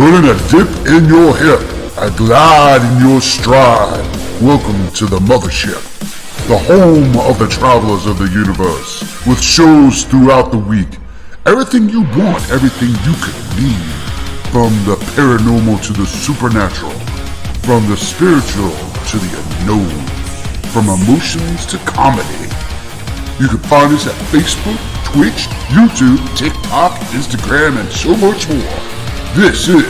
Putting a dip in your hip, a glide in your stride. Welcome to the mothership, the home of the travelers of the universe, with shows throughout the week. Everything you want, everything you could need. From the paranormal to the supernatural, from the spiritual to the unknown, from emotions to comedy. You can find us at Facebook, Twitch, YouTube, TikTok, Instagram, and so much more. This is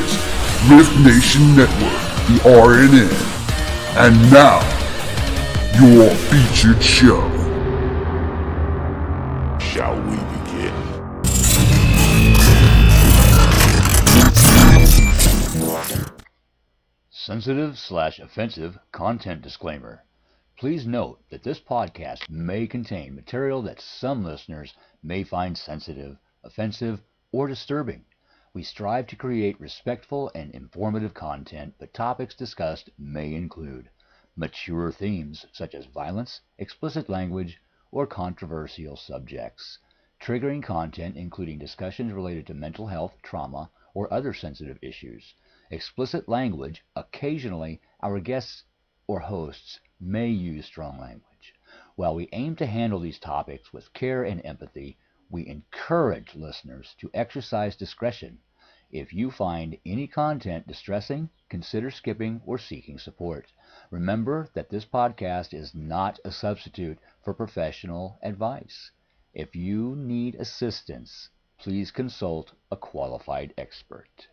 R.I.F.T Nation Network, the RNN. And now, your featured show. Shall we begin? Sensitive/offensive content disclaimer. Please note that this podcast may contain material that some listeners may find sensitive, offensive, or disturbing. We strive to create respectful and informative content, but topics discussed may include mature themes such as violence, explicit language, or controversial subjects, triggering content including discussions related to mental health, trauma, or other sensitive issues, explicit language. Occasionally, our guests or hosts may use strong language. While we aim to handle these topics with care and empathy, we encourage listeners to exercise discretion. If you find any content distressing, consider skipping or seeking support. Remember that this podcast is not a substitute for professional advice. If you need assistance, please consult a qualified expert.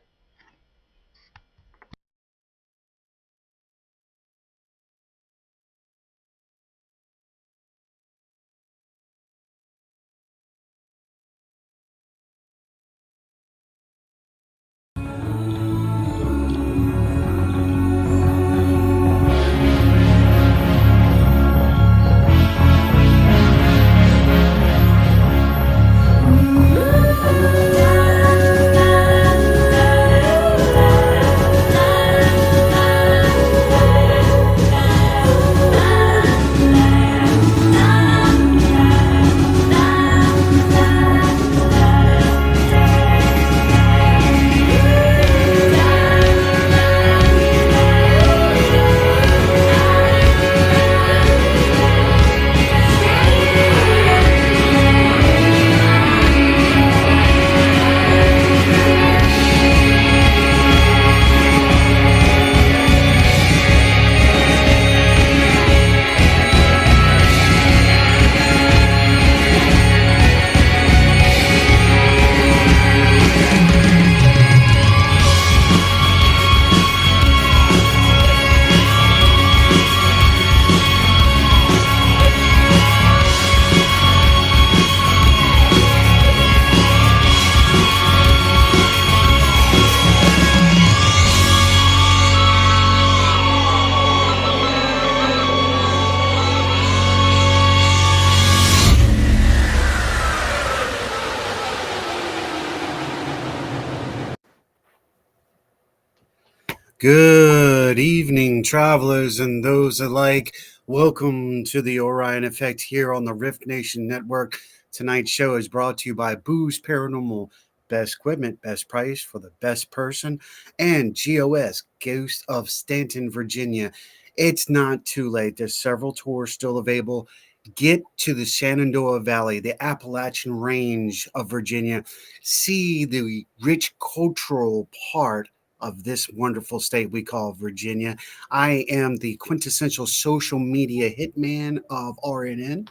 Good evening, travelers and those alike. Welcome to the Orion Effect here on the Rift Nation Network. Tonight's show is brought to you by Booze Paranormal. Best equipment, best price for the best person, and GOS, Ghost of Stanton, Virginia. It's not too late. There's several tours still available. Get to the Shenandoah Valley, the Appalachian Range of Virginia. See the rich cultural part of this wonderful state we call Virginia. I am the quintessential social media hitman of RNN.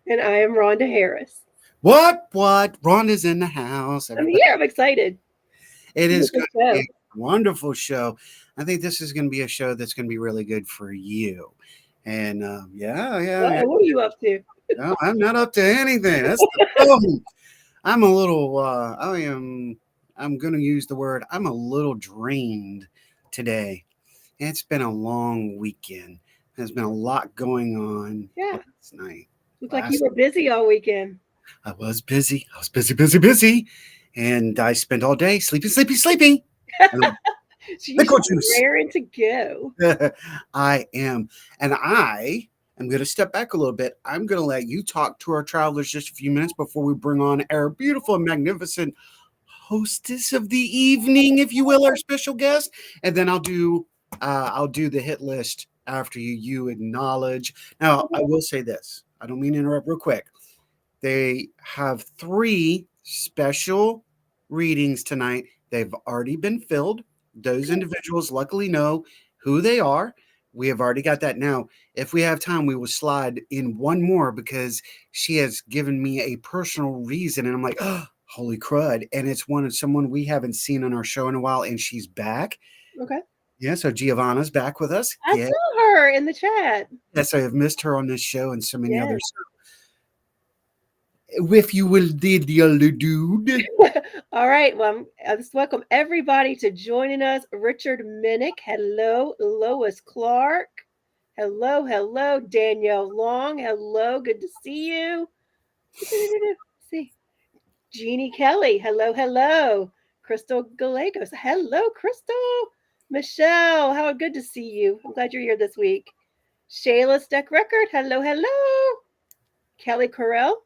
And I am Rhonda Harris. What? Rhonda's in the house. I'm Everybody. here. I'm excited. It is Beautiful going to be show. a wonderful show. I think this is going to be a show that's going to be really good for you. And What are you up to? No, I'm not up to anything. That's the problem. I'm a little. I'm going to use the word. I'm a little drained today. It's been a long weekend. There's been a lot going on Yeah. last night. Looks like you were busy all weekend. I was busy. Busy. And I spent all day sleeping. So you Liquid should be juice. raring to go. I am. And I am going to step back a little bit. I'm going to let you talk to our travelers just a few minutes before we bring on our beautiful and magnificent hostess of the evening, if you will, our special guest. And then I'll do the hit list after you acknowledge. Now, I will say this. I don't mean to interrupt real quick. They have 3 special readings tonight. They've already been filled. Those individuals luckily know who they are. We have already got that. Now, if we have time, we will slide in one more because she has given me a personal reason. And I'm like, oh, holy crud. And it's someone we haven't seen on our show in a while, and she's back. Okay. Yeah, so Giovanna's back with us. I saw her in the chat. Yes, I have missed her on this show and so many Yes. others. If you will, did the other dude. All right. Well, let's welcome everybody to joining us. Richard Minnick. Hello. Lois Clark. Hello. Danielle Long. Hello. Good to see you. See. Jeannie Kelly. Hello. Crystal Gallegos. Hello, Crystal. Michelle, how good to see you. I'm glad you're here this week. Shayla Steck Record. Hello. Kelly Correll.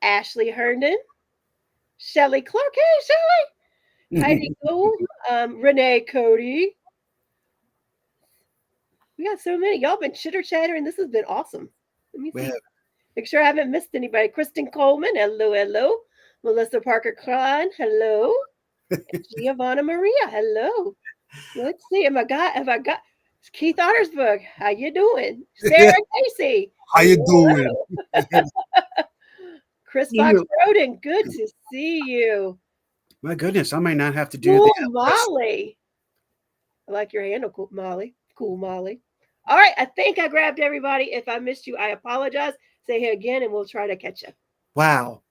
Ashley Herndon. Shelly Clark. Hey, Shelly. Heidi Gould. Renee Cody. We got so many. Y'all been chitter chattering. This has been awesome. Let me see. Make sure I haven't missed anybody. Kristen Coleman. Hello. Melissa Parker Klein. Hello. Giovanna Maria. Hello. Let's see. Have I got Keith Ottersburg? How you doing? Sarah Casey. How you doing? Chris Fox Roden. Good to see you. My goodness, I might not have to do Cool that. Molly. I like your handle, Cool Molly. Cool Molly. All right. I think I grabbed everybody. If I missed you, I apologize. Say hey again and we'll try to catch you. Wow.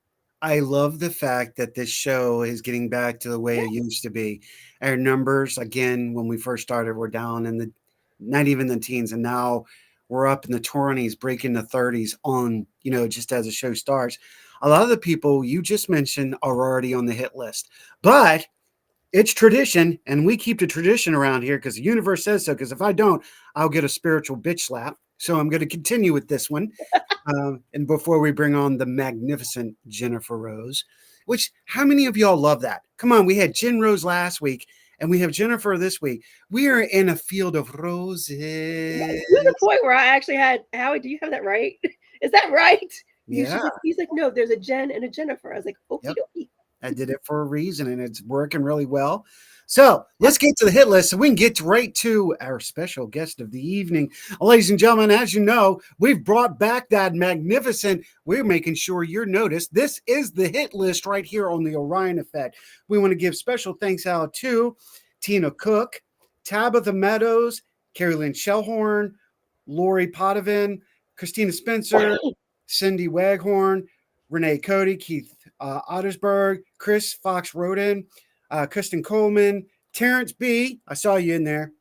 I love the fact that this show is getting back to the way it used to be. Our numbers, again, when we first started, were down in the not even the teens, and now we're up in the 20s, breaking the 30s on, just as the show starts. A lot of the people you just mentioned are already on the hit list, but it's tradition, and we keep the tradition around here because the universe says so. Because if I don't, I'll get a spiritual bitch slap. So I'm going to continue with this one. And before we bring on the magnificent Jennifer Rose, which how many of y'all love that? Come on, we had Jen Rose last week, and we have Jennifer this week. We are in a field of roses. To the point where I actually had Howie. Do you have that right? Is that right? Yeah. He's like, no, there's a Jen and a Jennifer. I was like, okie dokie. I did it for a reason, and it's working really well. So let's get to the hit list so we can get right to our special guest of the evening. Ladies and gentlemen, as you know, we've brought back that magnificent, we're making sure you're noticed. This is the hit list right here on the Orion Effect. We want to give special thanks out to Tina Cook, Tabitha Meadows, Carrie Lynn Shellhorn, Lori Potvin, Christina Spencer, Cindy Waghorn, Renee Cody, Keith Ottersburg, Chris Fox Roden, Kristen Coleman, Terrence B. I saw you in there.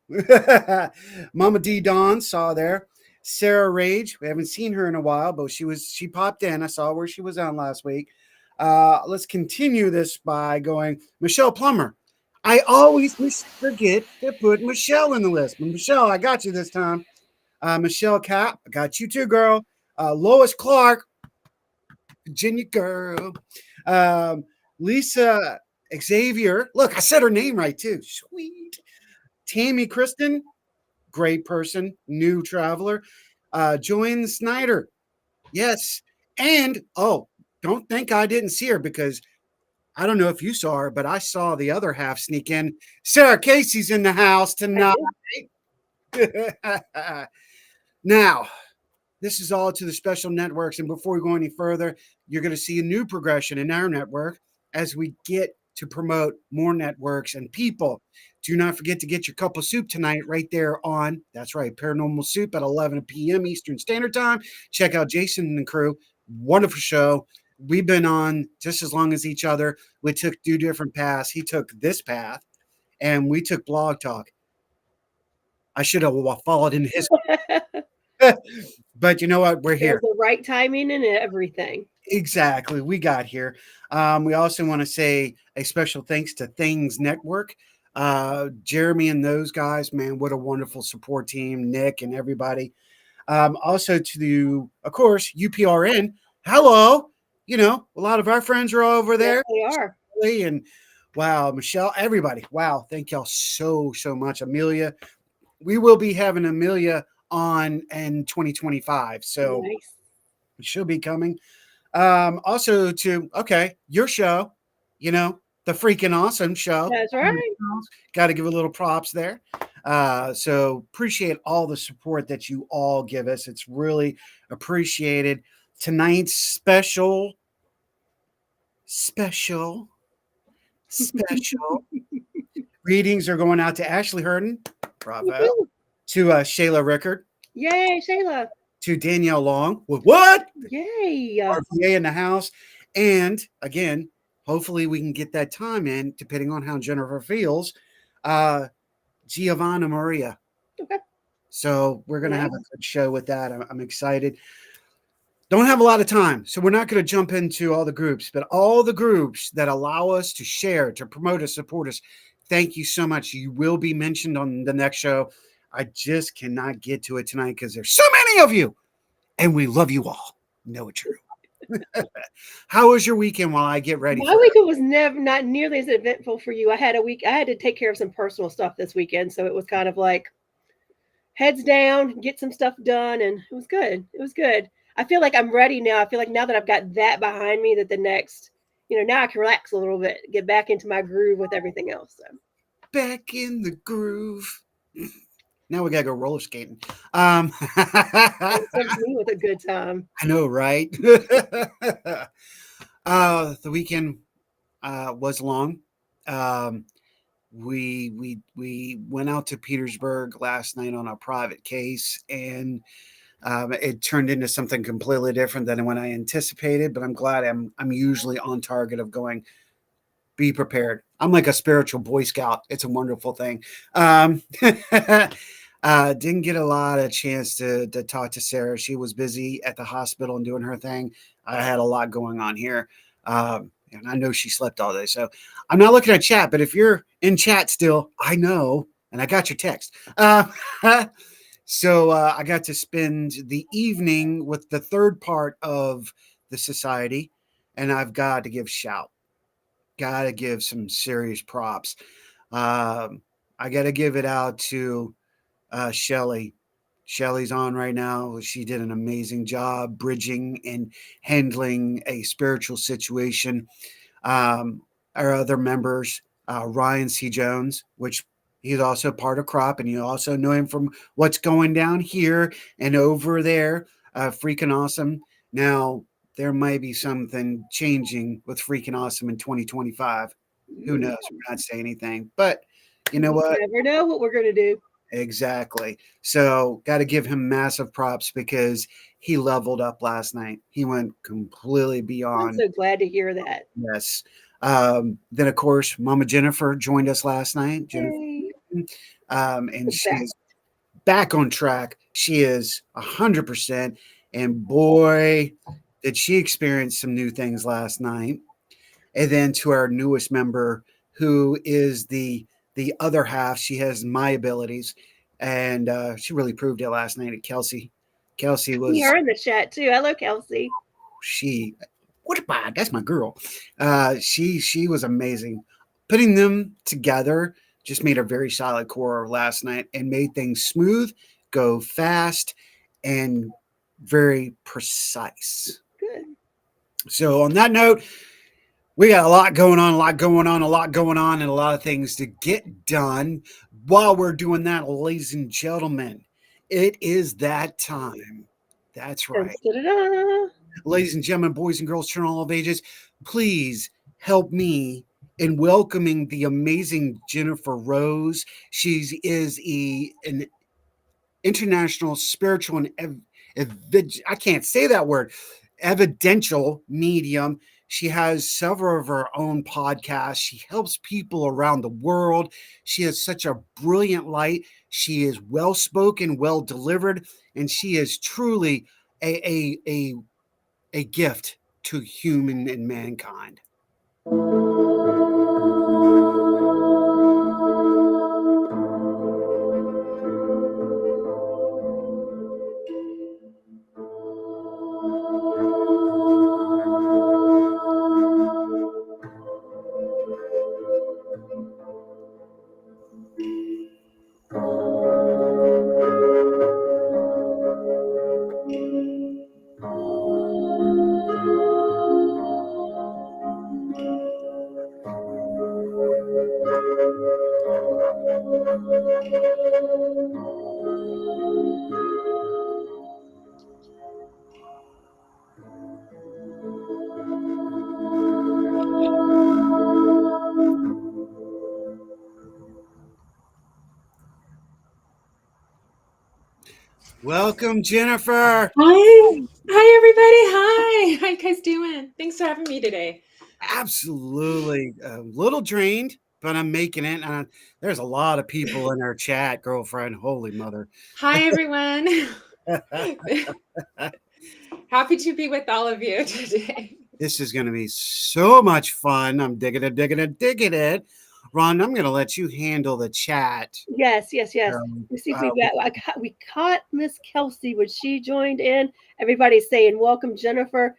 Mama D. Dawn saw there. Sarah Rage. We haven't seen her in a while, but she popped in. I saw where she was on last week. Let's continue this by going Michelle Plummer. I always forget to put Michelle in the list. But Michelle, I got you this time. Michelle Cap, I got you too, girl. Lois Clark, Virginia girl. Um, Lisa Xavier. Look, I said her name right too. Sweet. Tammy Kristen, great person, new traveler. Joanne Snyder. Yes. And don't think I didn't see her because I don't know if you saw her, but I saw the other half sneak in. Sarah Casey's in the house I tonight. did. Now, this is all to the special networks. And before we go any further, you're going to see a new progression in our network as we get to promote more networks and people. Do not forget to get your cup of soup tonight right there on, that's right, Paranormal Soup at 11 p.m. Eastern Standard Time. Check out Jason and the crew. Wonderful show. We've been on just as long as each other. We took two different paths. He took this path, and we took Blog Talk. I should have followed in his. But you know what? We're There's here. the right timing and everything. Exactly. We got here. We also want to say a special thanks to Things Network. Jeremy and those guys, man, what a wonderful support team. Nick and everybody. Also of course, UPRN. Hello. You know, a lot of our friends are over Yes, there. they are. And wow, Michelle, everybody. Wow. Thank y'all so much. Amelia. We will be having Amelia on in 2025. So Nice. she'll be coming. Also to your show, you know, the freaking awesome show. That's right. Got to give a little props there. So appreciate all the support that you all give us. It's really appreciated. Tonight's special readings are going out to Ashley Herden, bravo, Woo-hoo. to Shayla Rickard, Yay, Shayla. to Danielle Long. What? Yay. RPA in the house. And again, hopefully we can get that time in, depending on how Jennifer feels. Giovanna Maria. Okay. So we're going to have a Nice. good show with that. I'm excited. Don't have a lot of time, so we're not going to jump into all the groups, but all the groups that allow us to share, to promote us, support us. Thank you so much. You will be mentioned on the next show. I just cannot get to it tonight because there's so many of you, and we love you all. Know it true. How was your weekend while I get ready? My weekend was not nearly as eventful for you. I had to take care of some personal stuff this weekend, so it was kind of like heads down, get some stuff done, and it was good. It was good. I feel like I'm ready now. I feel like now that I've got that behind me, that the next, now I can relax a little bit, get back into my groove with everything else. So. Back in the groove. Now we gotta go roller skating. That serves me with a good time. I know, right? The weekend was long. We went out to Petersburg last night on a private case, and it turned into something completely different than what I anticipated. But I'm glad I'm usually on target of going. Be prepared. I'm like a spiritual Boy Scout. It's a wonderful thing. Didn't get a lot of chance to talk to Sarah. She was busy at the hospital and doing her thing. I had a lot going on here. And I know she slept all day. So I'm not looking at chat, but if you're in chat still, I know, and I got your text. So I got to spend the evening with the third part of the society, and I've got to give shout. Got to give some serious props. I got to give it out to Shelly. Shelly's on right now. She did an amazing job bridging and handling a spiritual situation. Our other members, Ryan C. Jones, which he's also part of Crop, and you also know him from what's going down here and over there. Freaking awesome. Now, there might be something changing with Freaking Awesome in 2025. Who knows? We're not saying anything, but you know what? Never know what we're going to do. Exactly. So, got to give him massive props because he leveled up last night. He went completely beyond. I'm so glad to hear that. Yes. Then, of course, Mama Jennifer joined us last night. Jennifer, Yay. and she is back on track. She is 100%. And boy, did she experience some new things last night. And then to our newest member, who is the other half. She has my abilities, and she really proved it last night at Kelsey. Kelsey was See her in the chat too. Hello, Kelsey. she. What about that's my girl? She was amazing. Putting them together just made a very solid core last night and made things smooth, go fast, and very precise. Good. So on that note, we got a lot going on, and a lot of things to get done. While we're doing that, ladies and gentlemen, it is that time. That's right. Da-da-da. Ladies and gentlemen, boys and girls, children of all ages, please help me in welcoming the amazing Jennifer Rose. She is an international spiritual and I can't say that word, evidential medium. She has several of her own podcasts. She helps people around the world. She has such a brilliant light. She is well spoken, well delivered, and she is truly a gift to human and mankind. Welcome, Jennifer. Hi. Hi, everybody. Hi. How you guys doing? Thanks for having me today. Absolutely a little drained, but I'm making it. There's a lot of people in our chat, girlfriend. Holy mother. Hi, everyone. Happy to be with all of you today. This is going to be so much fun. I'm digging it. Ron, I'm going to let you handle the chat. Yes. Let's see if we caught Miss Kelsey when she joined in. Everybody's saying welcome, Jennifer.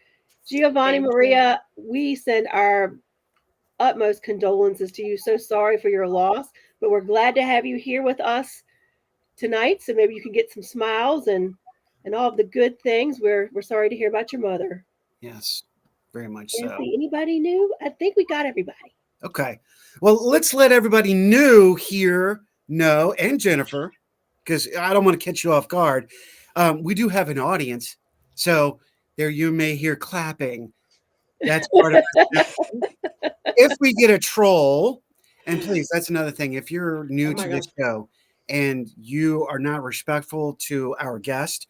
Giovanni Thank Maria, we send our utmost condolences to you. So sorry for your loss, but we're glad to have you here with us tonight. So maybe you can get some smiles and all of the good things. We're sorry to hear about your mother. Yes, very much Can't so. see anybody new? I think we got everybody. Okay. Well, let's let everybody new here know, and Jennifer, because I don't want to catch you off guard. We do have an audience. So there you may hear clapping. That's part of it. If we get a troll, and please, that's another thing. If you're new to this show and you are not respectful to our guest,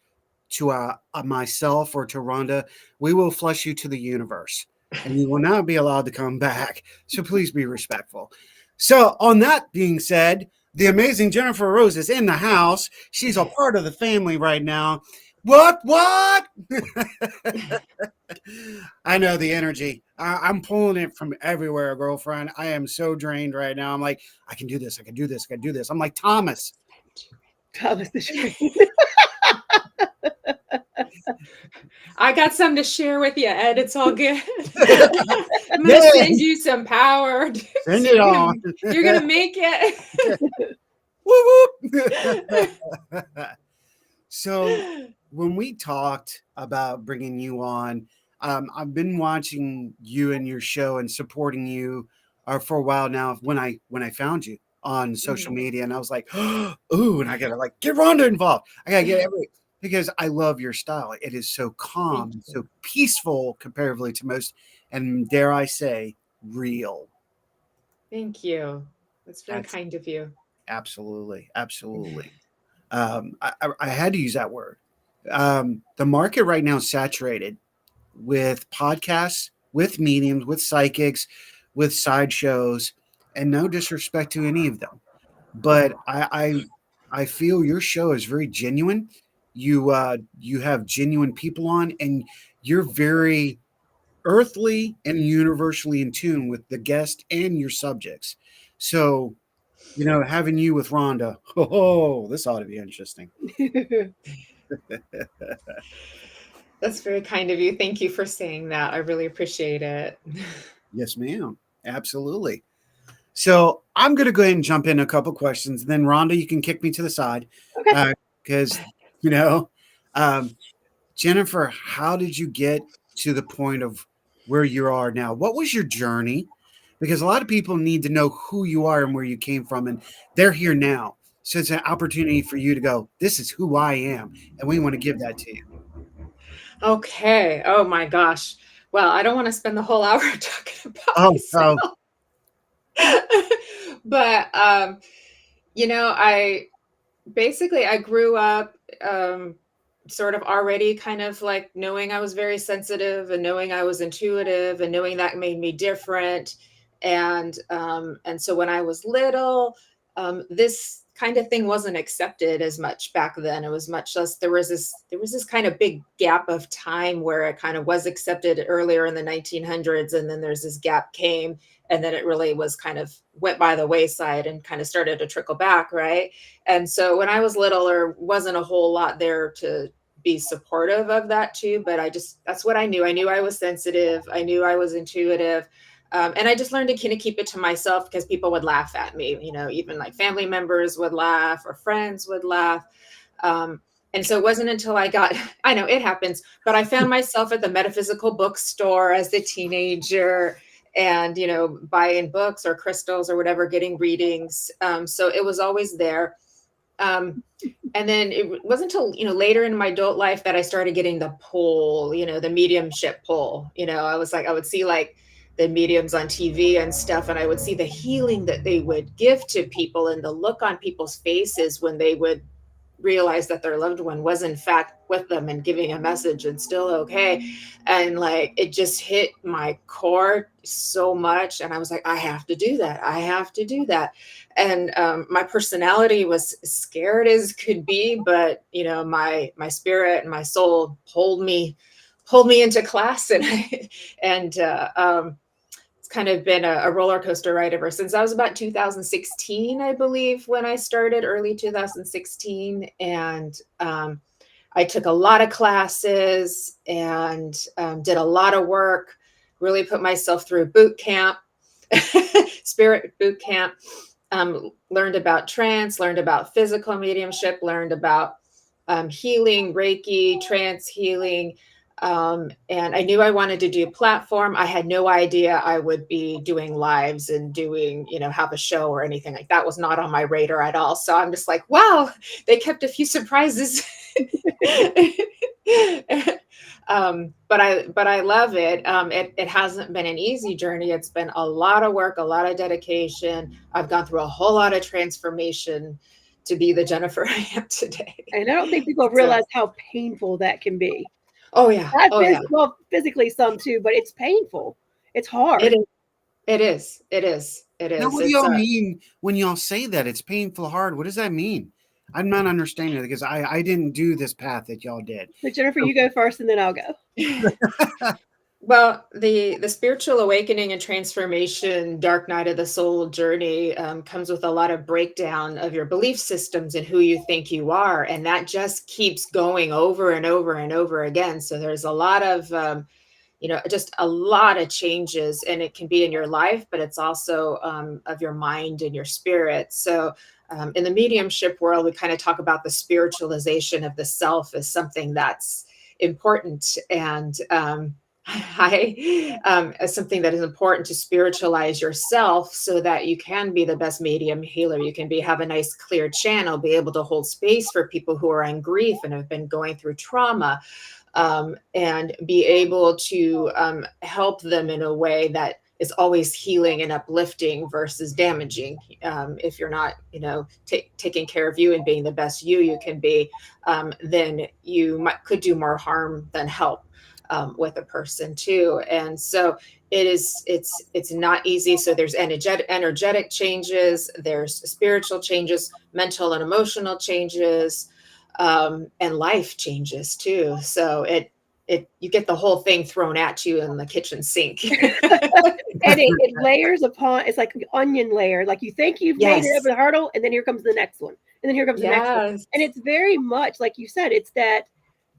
to myself or to Rhonda, we will flush you to the universe and you will not be allowed to come back. So please be respectful. So on that being said, the amazing Jennifer Rose is in the house. She's a part of the family right now. What? I know the energy. I'm pulling it from everywhere, girlfriend. I am so drained right now. I'm like, I can do this. I'm like Thomas. Thomas the Train. I got something to share with you, Ed. It's all good. I'm going to send you some power. Send it on. You're going to make it. Whoop. So when we talked about bringing you on, I've been watching you and your show and supporting you for a while now. When I found you on social media, and I was like, ooh, and I gotta like get Rhonda involved. I gotta get because I love your style. It is so calm and so peaceful comparatively to most, and dare I say, real. Thank you. That's very kind of you. Absolutely. I had to use that word. The market right now is saturated with podcasts, with mediums, with psychics, with sideshows, and no disrespect to any of them. But I feel your show is very genuine. You have genuine people on, and you're very earthly and universally in tune with the guest and your subjects. So, you know, having you with Rhonda, oh, this ought to be interesting. That's very kind of you. Thank you for saying that. I really appreciate it. Yes, ma'am. Absolutely. So I'm going to go ahead and jump in a couple questions. Then, Rhonda, you can kick me to the side Okay. because, you know, um, Jennifer, how did you get to the point of where you are now? What was your journey? Because a lot of people need to know who you are and where you came from, and they're here now. So it's an opportunity for you to go, this is who I am, and we want to give that to you. Okay. Oh my gosh. Well, I don't want to spend the whole hour talking about Oh, myself. But you know, I grew up sort of already kind of like knowing I was very sensitive and knowing I was intuitive and knowing that made me different. And so when I was little, this kind of thing wasn't accepted as much back then. It was much less. There was this kind of big gap of time where it kind of was accepted earlier in the 1900s, and then there's this gap came, and then it really was kind of went by the wayside and kind of started to trickle back, right? And so when I was little, there wasn't a whole lot there to be supportive of that too. But that's what I knew. I knew I was sensitive. I knew I was intuitive. And I just learned to kind of keep it to myself because people would laugh at me, you know, even like family members would laugh or friends would laugh. And so it wasn't until I know it happens, but I found myself at the metaphysical bookstore as a teenager and, you know, buying books or crystals or whatever, getting readings. So it was always there. And then it wasn't until, you know, later in my adult life that I started getting the pull, you know, the mediumship pull. You know, I would see like the mediums on TV and stuff, and I would see the healing that they would give to people and the look on people's faces when they would realize that their loved one was in fact with them and giving a message and still okay. And like it just hit my core so much, and I was like, I have to do that, I have to do that. And my personality was scared as could be, but you know, my spirit and my soul pulled me into class. And it's kind of been a roller coaster ride ever since. I was about 2016, I believe, when I started, early 2016. And I took a lot of classes and did a lot of work, really put myself through boot camp, spirit boot camp, learned about trance, learned about physical mediumship, learned about healing, Reiki, trance healing. And I knew I wanted to do platform. I had no idea I would be doing lives and doing, you know, have a show or anything like that. Was not on my radar at all. So I'm just like, wow, they kept a few surprises. But I love it. It hasn't been an easy journey. It's been a lot of work, a lot of dedication. I've gone through a whole lot of transformation to be the Jennifer I am today. And I don't think people realize how painful that can be. Oh yeah. Well, physically some too, but it's painful. It's hard. It is. It is. It is. It Now, is. what do y'all mean when y'all say that? It's painful hard. What does that mean? I'm not understanding it because I didn't do this path that y'all did. So Jennifer, you go first and then I'll go. Well, the spiritual awakening and transformation, dark night of the soul journey comes with a lot of breakdown of your belief systems and who you think you are. And that just keeps going over and over and over again. So there's a lot of, you know, just a lot of changes, and it can be in your life, but it's also of your mind and your spirit. So in the mediumship world, we kind of talk about the spiritualization of the self as something that's important. And as something that is important to spiritualize yourself so that you can be the best medium healer. You can have a nice clear channel, be able to hold space for people who are in grief and have been going through trauma, and be able to help them in a way that is always healing and uplifting versus damaging. If you're not, you know, taking care of you and being the best you can be, then you could do more harm than help with a person too. And so it's not easy. So there's energetic changes, there's spiritual changes, mental and emotional changes, and life changes too. So you get the whole thing thrown at you in the kitchen sink. And it layers upon, it's like an onion layer. Like you think you've made it Yes. over the hurdle, and then here comes the next one. And then here comes the next one. Yes. And it's very much like you said, it's that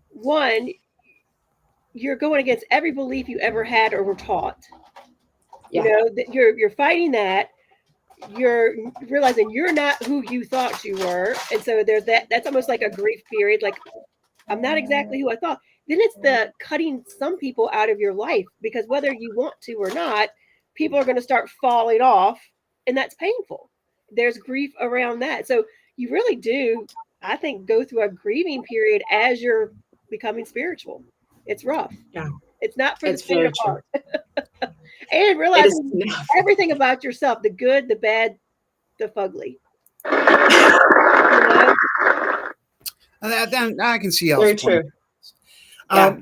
one, you're going against every belief you ever had or were taught. Yeah. You know, that you're fighting that. You're realizing you're not who you thought you were. And so there's that's almost like a grief period. Like, I'm not exactly who I thought. Then it's the cutting some people out of your life, because whether you want to or not, people are going to start falling off, and that's painful. There's grief around that. So you really do, I think, go through a grieving period as you're becoming spiritual. It's rough. Yeah. It's not for the It's faint very of true. heart. And It is realizing everything about yourself, the good, the bad, the fugly. I can see very Al's true. point. Yeah.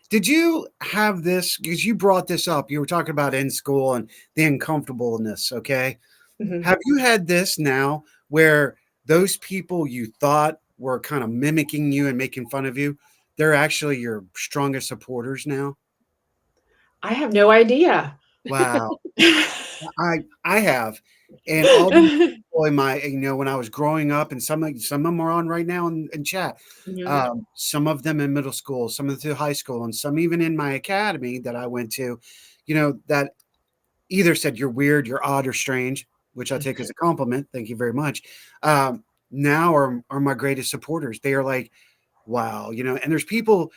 Did you have this, because you brought this up, you were talking about in school and the uncomfortableness, okay? Mhm. Have you had this now where those people you thought were kind of mimicking you and making fun of you, they're actually your strongest supporters now? I have no idea. Wow. I have. And all these people in my, when I was growing up, and some of them are on right now in chat. Mhm. Some of them in middle school, some of them high school, and some even in my academy that I went to, that either said you're weird, you're odd, or strange, which I take as a compliment. Thank you very much. Now are my greatest supporters. They are like, wow, and there's people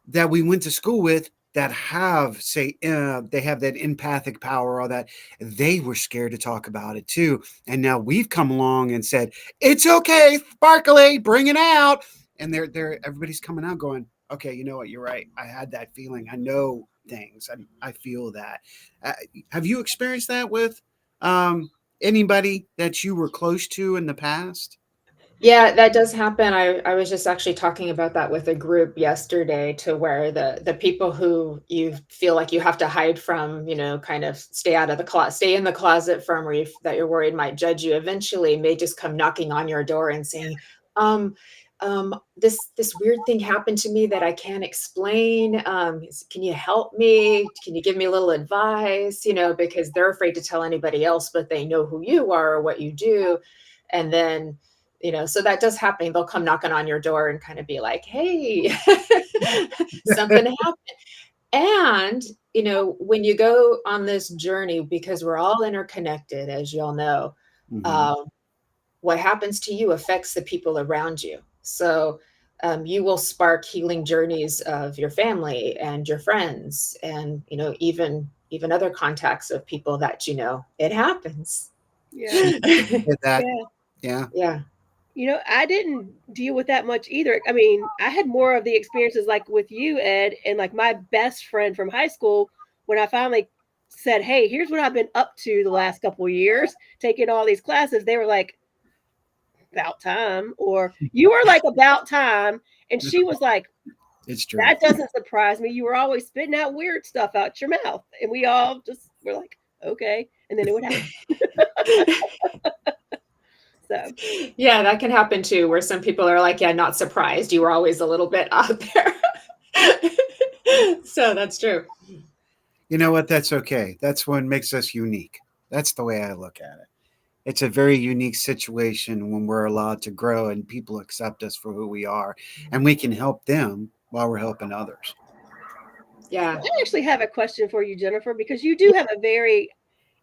that we went to school with that have they have that empathic power, or that they were scared to talk about it too, and now we've come along and said it's okay, sparkly, bring it out, and they're everybody's coming out going, okay, you know what, you're right, I had that feeling, I know things, I feel that. Have you experienced that with anybody that you were close to in the past? Yeah, that does happen. I was just actually talking about that with a group yesterday, to where the people who you feel like you have to hide from, kind of stay out of the closet, stay in the closet from, or that you're worried might judge you, eventually may just come knocking on your door and saying, um, this weird thing happened to me that I can't explain. Can you help me? Can you give me a little advice? Because they're afraid to tell anybody else, but they know who you are or what you do. And then, so that does happen. They'll come knocking on your door and kind of be like, hey, something happened. And, when you go on this journey, because we're all interconnected, as you all know, Mhm. what happens to you affects the people around you. So you will spark healing journeys of your family and your friends, and, even other contacts of people that, it happens. Yeah. Did that. Yeah. Yeah. Yeah. I didn't deal with that much either. I mean, I had more of the experiences like with you, Ed, and like my best friend from high school, when I finally said, hey, here's what I've been up to the last couple of years, taking all these classes. They were like, about time, or you were like, about time. And she was like, It's true. that doesn't surprise me. You were always spitting out weird stuff out your mouth. And we all just were like, okay. And then it would happen. So Yeah, that can happen too, where some people are like, yeah, not surprised. You were always a little bit out there. So that's true. You know what? That's okay. That's what makes us unique. That's the way I look at it. It's a very unique situation when we're allowed to grow and people accept us for who we are, and we can help them while we're helping others. Yeah. I actually have a question for you, Jennifer, because you do have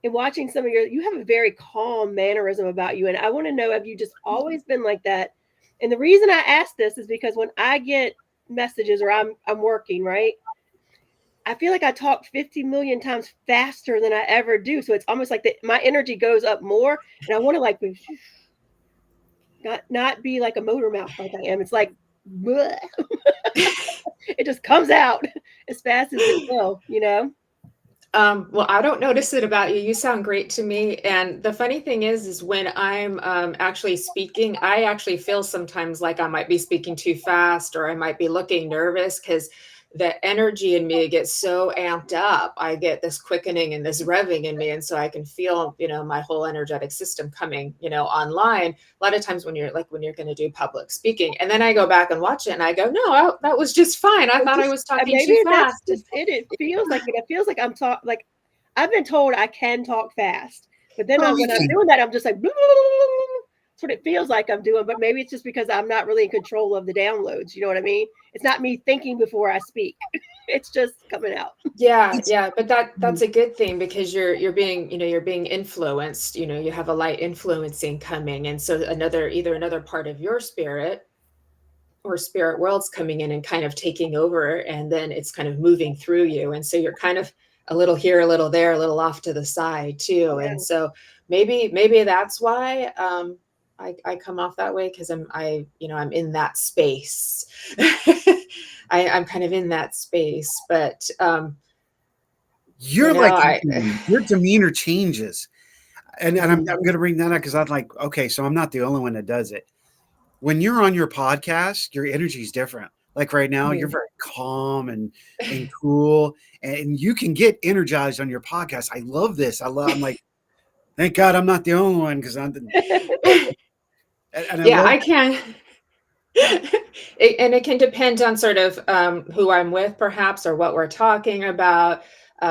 in watching some of you have a very calm mannerism about you. And I want to know, have you just always been like that? And the reason I ask this is because when I get messages, or I'm working, right? I feel like I talk 50 million times faster than I ever do. So it's almost like my energy goes up more, and I want to like not be like a motor mouth like I am. It's like it just comes out as fast as it will, Well, I don't notice it about you. You sound great to me. And the funny thing is when I'm actually speaking, I actually feel sometimes like I might be speaking too fast, or I might be looking nervous, because the energy in me gets so amped up. I get this quickening and this revving in me. And so I can feel, my whole energetic system coming, online. A lot of times when you're going to do public speaking, and then I go back and watch it and I go, no, that was just fine. I thought I was talking maybe too that's fast. just it. It feels like I'm talking, like I've been told I can talk fast, but then when I'm doing that, I'm just like, blah, blah, blah. That's what it feels like I'm doing. But maybe it's just because I'm not really in control of the downloads. You know what I mean? It's not me thinking before I speak. It's just coming out. Yeah. But that's a good thing, because you're being influenced, you have a light influencing coming. And so either another part of your spirit or spirit world's coming in and kind of taking over, and then it's kind of moving through you. And so you're kind of a little here, a little there, a little off to the side too. Yeah. And so maybe that's why I come off that way, because I'm in that space. I'm kind of in that space, but You're your demeanor changes. And I'm going to bring that up because I'm like, okay, so I'm not the only one that does it. When you're on your podcast, your energy is different. Like right now, you're very calm and cool, and you can get energized on your podcast. I love this. I'm like, thank God I'm not the only one, because I'm the. I can. And it can depend on sort of who I'm with, perhaps, or what we're talking about.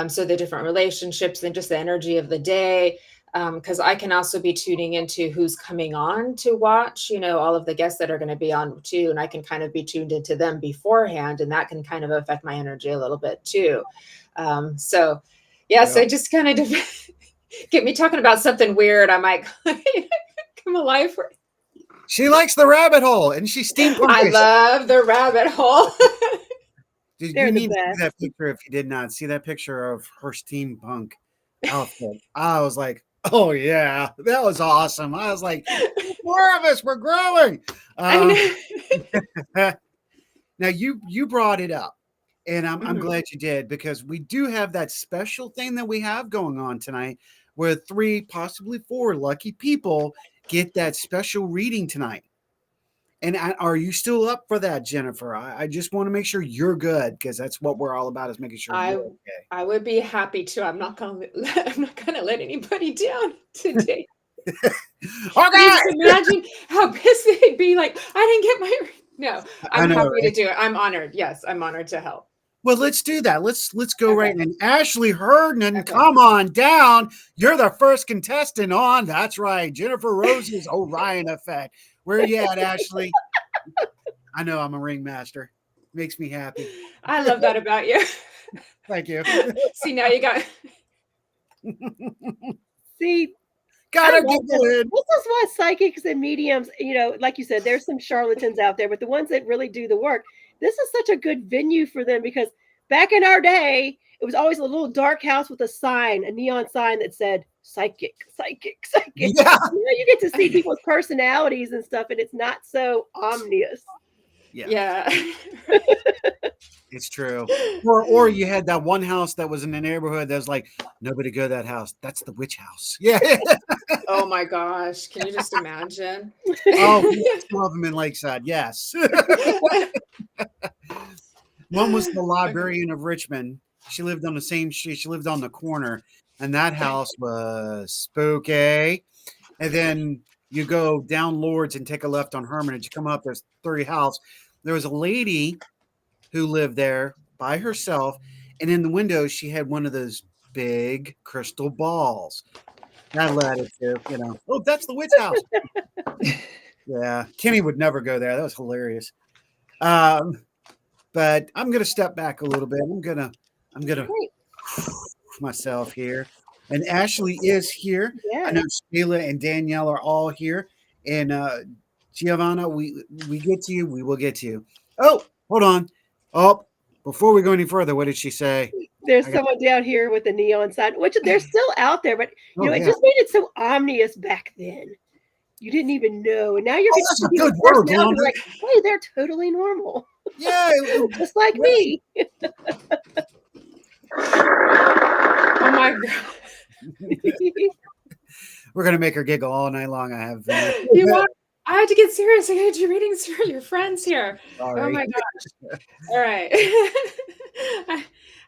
So the different relationships and just the energy of the day. Because I can also be tuning into who's coming on to watch, all of the guests that are going to be on too. And I can kind of be tuned into them beforehand, and that can kind of affect my energy a little bit too. So just kind of get me talking about something weird. I might come alive for it. She likes the rabbit hole, and she's steampunk. I love the rabbit hole. You need to see that picture if you did not see that picture of her steampunk outfit. I was like, oh yeah, that was awesome. I was like, more of us, we're growing. Now you brought it up, and I'm glad you did, because we do have that special thing that we have going on tonight, where 3, possibly 4 lucky people get that special reading tonight. And are you still up for that, Jennifer? I just want to make sure you're good, because that's what we're all about, is making sure you're okay. I would be happy to. I'm not gonna let anybody down today. Okay. Imagine how pissed they'd be. Like, I didn't get my. No, I'm happy to do it. I'm honored. Yes, I'm honored to help. Well, let's do that. Let's go right in. Ashley Herndon, come on down. You're the first contestant on. That's right, Jennifer Rose's Orion Effect. Where are you at, Ashley? I know I'm a ringmaster. Makes me happy. I love that about you. Thank you. See, now you got. See, gotta get this is why psychics and mediums, like you said, there's some charlatans out there, but the ones that really do the work, this is such a good venue for them, because back in our day, it was always a little dark house with a neon sign that said psychic, psychic, psychic. Yeah. You get to see people's personalities and stuff, and it's not so ominous. Yeah. It's true. Or you had that one house that was in the neighborhood that was like, nobody go to that house. That's the witch house. Yeah. Oh my gosh. Can you just imagine? Oh, 2 of them in Lakeside. Yes. One was the librarian of Richmond. She lived on the same street. She lived on the corner, and that house was spooky. And then you go down Lords and take a left on Hermitage. You come up, there's 30 house. There was a lady who lived there by herself, and in the window she had one of those big crystal balls. That led it to, oh, that's the witch house. Yeah, Kenny would never go there. That was hilarious. But I'm gonna step back a little bit. I'm gonna myself here, and Ashley is here. Yeah. I know Sheila and Danielle are all here, and Giovanna, we get to you. We will get to you. Oh, hold on. Oh, before we go any further, what did she say? There's someone down here with a neon sign, which they're still out there, but it just made it so ominous back then. You didn't even know, and now you're getting good word. Like, hey, they're totally normal. Yeah, just like me. Oh my God. We're gonna make her giggle all night long. I have. I had to get serious. I got to do readings for your friends here. Sorry. Oh my gosh. All right.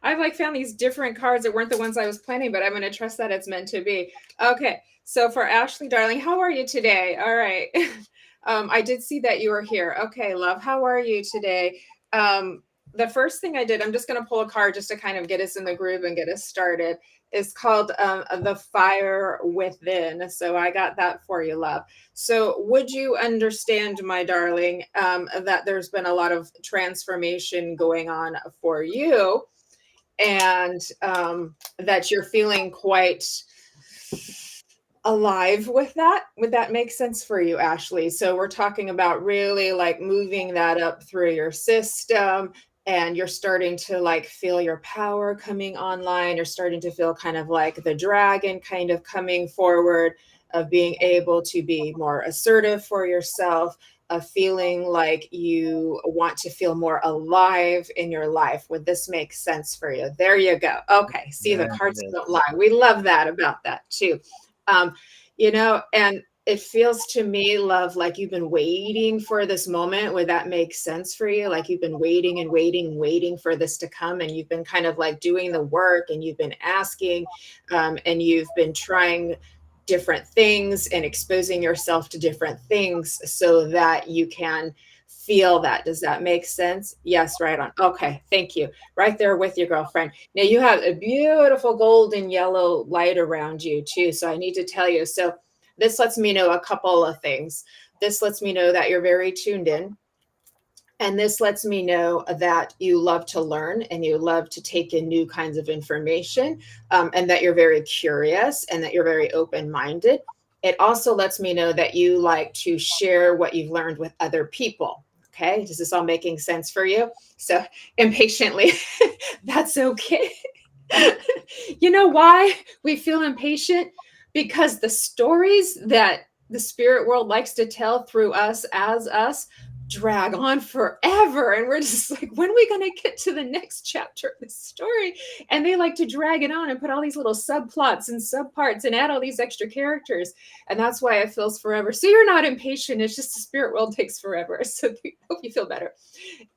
I've like found these different cards that weren't the ones I was planning, but I'm going to trust that it's meant to be. Okay. So for Ashley, darling, how are you today? All right. I did see that you were here. Okay, love. How are you today? The first thing I did, I'm just going to pull a card just to kind of get us in the groove and get us started. Is called The Fire Within. So I got that for you, love. So would you understand, my darling, that there's been a lot of transformation going on for you, and that you're feeling quite alive with that? Would that make sense for you, Ashley? So we're talking about really like moving that up through your system, and you're starting to like feel your power coming online. You're starting to feel kind of like the dragon kind of coming forward, of being able to be more assertive for yourself, of feeling like you want to feel more alive in your life. Would this make sense for you? There you go. Okay. See, the cards don't lie. We love that about that too. You know, and it feels to me, love, like you've been waiting for this moment. Would that make sense for you? Like you've been waiting and waiting for this to come, and you've been kind of like doing the work, and you've been asking, and you've been trying different things and exposing yourself to different things so that you can feel that. Does that make sense? Yes, right on. Okay, thank you. Right there with your girlfriend. Now you have a beautiful golden yellow light around you too. So I need to tell you. So this lets me know a couple of things. This lets me know that you're very tuned in. And this lets me know that you love to learn and you love to take in new kinds of information, and that you're very curious and that you're very open-minded. It also lets me know that you like to share what you've learned with other people. Okay, is this all making sense for you? So impatiently, that's okay. You know why we feel impatient? Because the stories that the spirit world likes to tell through us as us drag on forever, and we're just like, when are we going to get to the next chapter of the story? And they like to drag it on and put all these little subplots and subparts and add all these extra characters, and that's why it feels forever. So you're not impatient, it's just the spirit world takes forever. So I hope you feel better.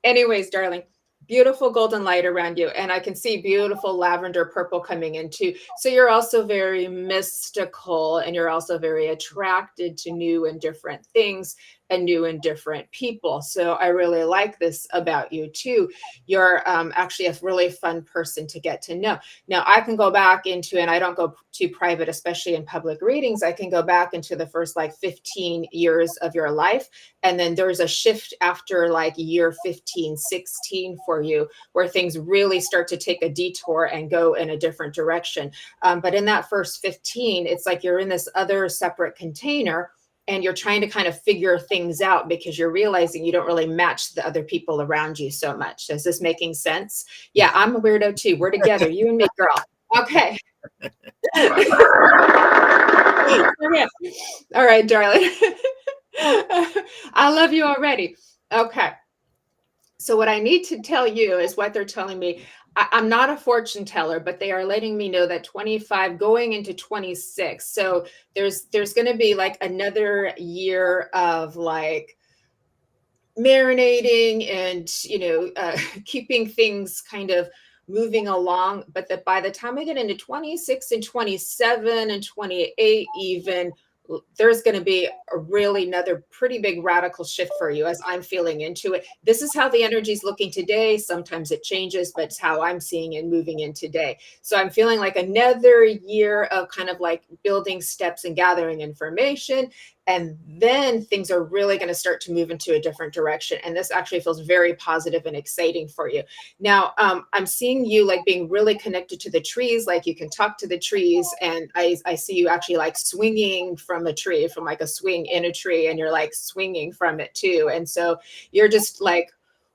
Anyways, darling, beautiful golden light around you, and I can see beautiful lavender purple coming in too. So you're also very mystical, and you're also very attracted to new and different things and new and different people. So I really like this about you too. You're actually a really fun person to get to know. Now I can go back into, and I don't go too private, especially in public readings, I can go back into the first like 15 years of your life. And then there's a shift after like year 15, 16 for you, where things really start to take a detour and go in a different direction. But in that first 15, it's like you're in this other separate container, and you're trying to kind of figure things out because you're realizing you don't really match the other people around you so much. Is this making sense? Yeah, I'm a weirdo too. We're together, you and me, girl. Okay. All right, darling. I love you already. Okay. So what I need to tell you is what they're telling me. I'm not a fortune teller, but they are letting me know that 25 going into 26. So there's going to be like another year of like marinating and, you know, keeping things kind of moving along. But that by the time I get into 26 and 27 and 28 even, there's going to be a really another pretty big radical shift for you as I'm feeling into it. This is how the energy is looking today. Sometimes it changes, but it's how I'm seeing and moving in today. So I'm feeling like another year of kind of like building steps and gathering information. And then things are really going to start to move into a different direction. And this actually feels very positive and exciting for you. Now, I'm seeing you like being really connected to the trees, like you can talk to the trees. And I see you actually like swinging from a tree, from like a swing in a tree, and you're like swinging from it too. And so you're just like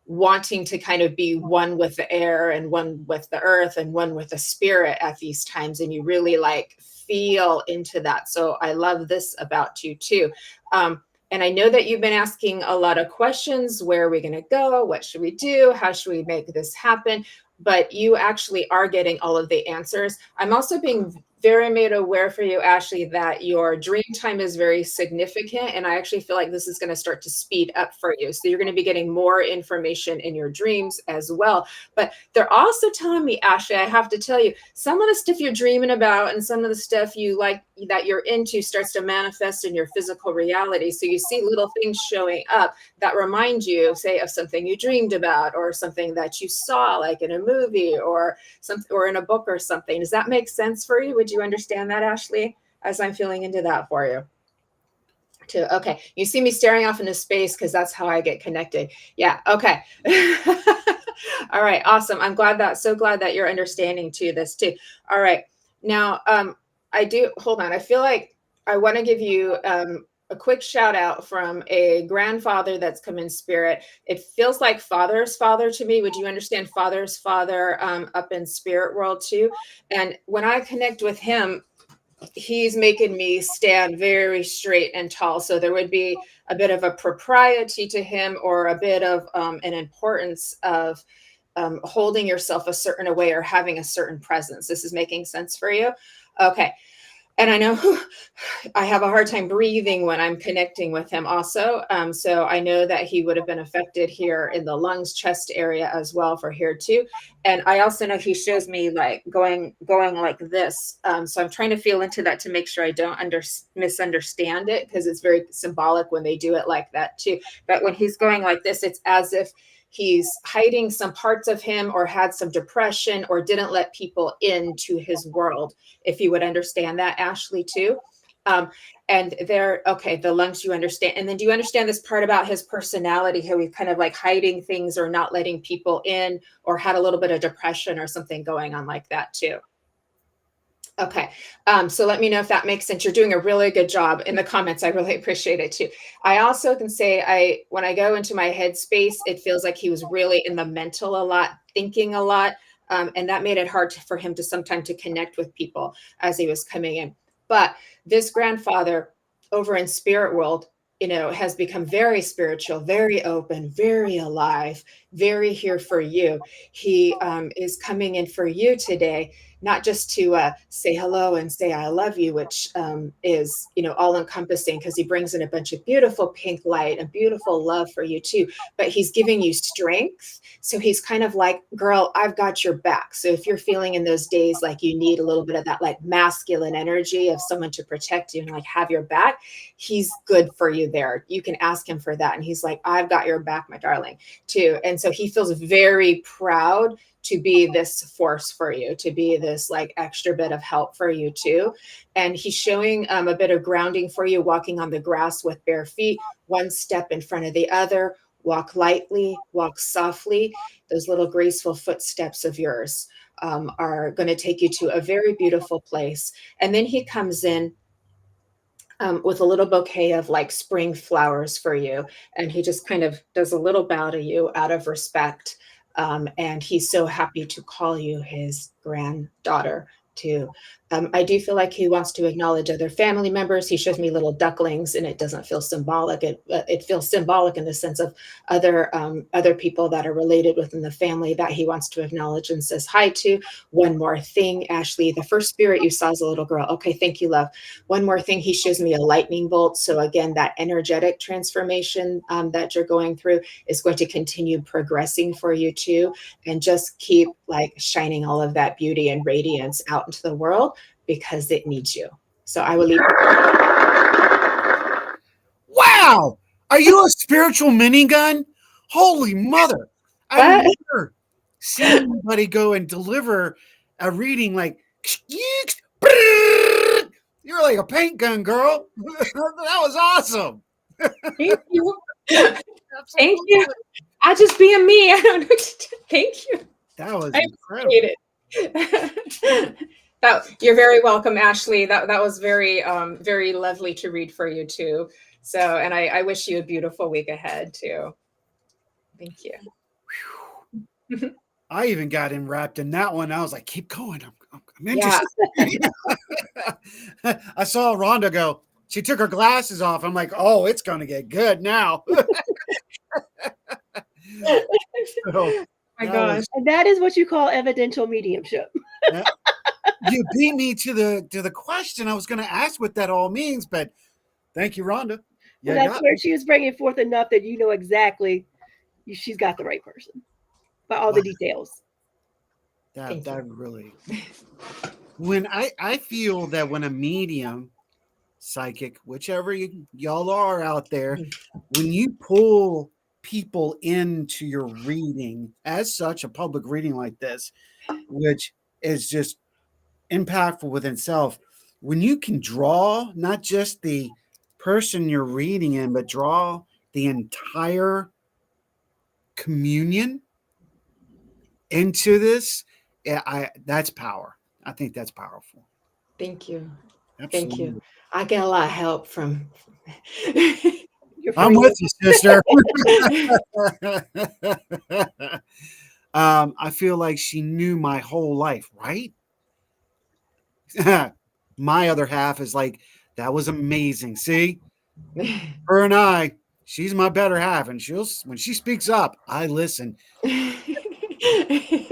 wanting to kind of be one with the air and one with the earth and one with the spirit at these times. And you really like feel into that. So I love this about you too. And I know that you've been asking a lot of questions. Where are we going to go? What should we do? How should we make this happen? But you actually are getting all of the answers. I'm also being very made aware for you, Ashley, that your dream time is very significant. And I actually feel like this is going to start to speed up for you. So you're going to be getting more information in your dreams as well. But they're also telling me, Ashley, I have to tell you, some of the stuff you're dreaming about and some of the stuff you like that you're into starts to manifest in your physical reality. So you see little things showing up that remind you, say, of something you dreamed about or something that you saw, like in a movie or something, or in a book or something. Does that make sense for you? Would you understand that, Ashley, as I'm feeling into that for you? Okay, you see me staring off into space because that's how I get connected. Yeah, okay. All right, awesome. I'm so glad that you're understanding to this too. All right, now hold on. I feel like I want to give you a quick shout out from a grandfather that's come in spirit. It feels like father's father to me. Would you understand father's father up in spirit world too? And when I connect with him, he's making me stand very straight and tall. So there would be a bit of a propriety to him, or a bit of an importance of holding yourself a certain way or having a certain presence. This is making sense for you? Okay. And I know I have a hard time breathing when I'm connecting with him also. So I know that he would have been affected here in the lungs, chest area as well for here too. And I also know he shows me like going like this. So I'm trying to feel into that to make sure I don't misunderstand it, because it's very symbolic when they do it like that too. But when he's going like this, it's as if he's hiding some parts of him, or had some depression, or didn't let people into his world, if you would understand that, Ashley, too. And okay, the lungs, you understand. And then do you understand this part about his personality, how he's kind of like hiding things or not letting people in, or had a little bit of depression or something going on like that too? Okay. So let me know if that makes sense. You're doing a really good job in the comments. I really appreciate it too. I also can say when I go into my headspace, it feels like he was really in the mental a lot, thinking a lot. And that made it hard for him to sometimes to connect with people as he was coming in. But this grandfather over in spirit world, has become very spiritual, very open, very alive, very here for you. He is coming in for you today, not just to say hello and say I love you, which is all encompassing, because he brings in a bunch of beautiful pink light and beautiful love for you too. But he's giving you strength. So he's kind of like, girl, I've got your back. So if you're feeling in those days like you need a little bit of that like masculine energy of someone to protect you and like have your back, he's good for you there. You can ask him for that. And he's like, I've got your back, my darling, too. And so he feels very proud to be this force for you, to be this like extra bit of help for you too. And he's showing a bit of grounding for you, walking on the grass with bare feet, one step in front of the other, walk lightly, walk softly. Those little graceful footsteps of yours are going to take you to a very beautiful place. And then he comes in with a little bouquet of like spring flowers for you. And he just kind of does a little bow to you out of respect. And he's so happy to call you his granddaughter too. I do feel like he wants to acknowledge other family members. He shows me little ducklings, and it doesn't feel symbolic. It feels symbolic in the sense of other people that are related within the family that he wants to acknowledge and says hi to. One more thing, Ashley, the first spirit you saw as a little girl. Okay, thank you, love. One more thing, he shows me a lightning bolt. So again, that energetic transformation that you're going through is going to continue progressing for you too. And just keep like shining all of that beauty and radiance out into the world, because it needs you. So I will leave. Wow. Are you a spiritual minigun? Holy mother. I've never seen anybody go and deliver a reading like, you're like a paint gun, girl. That was awesome. Thank you. Thank you. I just being me. I don't know what to do. Thank you. That was incredible. You're very welcome, Ashley. That was very very lovely to read for you too. So, and I wish you a beautiful week ahead too. Thank you. I even got him wrapped in that one. I was like, keep going. I'm interested. Yeah. I saw Rhonda go. She took her glasses off. I'm like, oh, it's going to get good now. Oh my gosh. And that is what you call evidential mediumship. You beat me to the question. I was going to ask what that all means, but thank you, Rhonda. Well, You that's got where me. she was bringing forth enough that you know exactly she's got the right person by all Wow. the details. Thank That you. really, when I feel that when a medium, psychic, whichever y'all are out there, when you pull people into your reading, as such, a public reading like this, which is just impactful within itself, when you can draw not just the person you're reading in, but draw the entire communion into this, that's power. I think that's powerful. Thank you. Thank you. Absolutely. I get a lot of help from. Your I'm friend. with you, sister. I feel like she knew my whole life, right? My other half is like, that was amazing. See, her and I, she's my better half, and when she speaks up, I listen. Hey,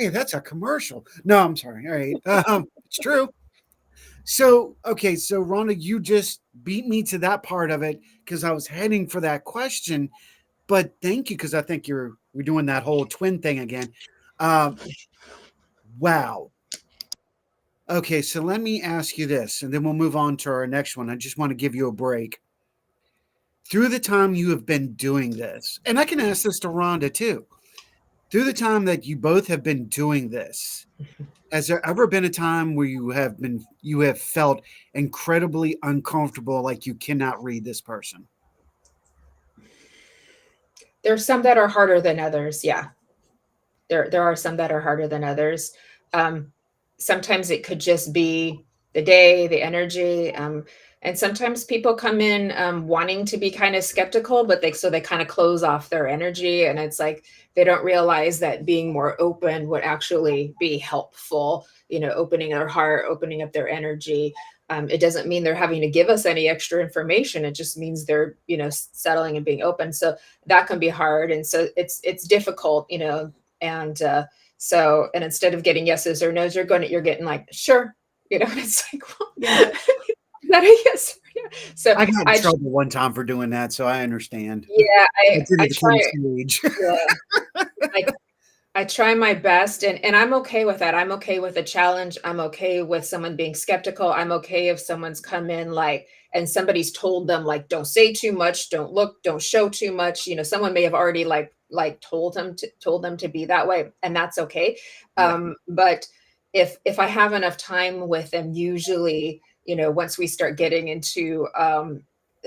that's a commercial. No, I'm sorry. All right, it's true. So, okay, so Rhonda, you just beat me to that part of it because I was heading for that question. But thank you, because I think we're doing that whole twin thing again. Um, wow. Okay, so let me ask you this, and then we'll move on to our next one. I just want to give you a break. Through the time you have been doing this, and I can ask this to Rhonda too. Through the time that you both have been doing this, has there ever been a time where you have felt incredibly uncomfortable, like you cannot read this person? There's some that are harder than others. Yeah, there are some that are harder than others. Um, Sometimes it could just be the day, the energy, and sometimes people come in wanting to be kind of skeptical, but they kind of close off their energy, and it's like they don't realize that being more open would actually be helpful. You know, opening their heart, opening up their energy. It doesn't mean they're having to give us any extra information. It just means they're, settling and being open. So that can be hard, and so it's difficult, and so, and instead of getting yeses or nos, you're getting like, sure, it's like, well, Yeah. is that a yes? Yeah. So I got in I, trouble one time for doing that, so I understand. yeah, I did I it to try, the stage. yeah, I try my best, and I'm okay with that. I'm okay with a challenge. I'm okay with someone being skeptical. I'm okay if someone's come in like and somebody's told them like don't say too much, don't look, don't show too much. Someone may have already like told them to be that way, and that's okay. Yeah. But if I have enough time with them, usually, once we start getting into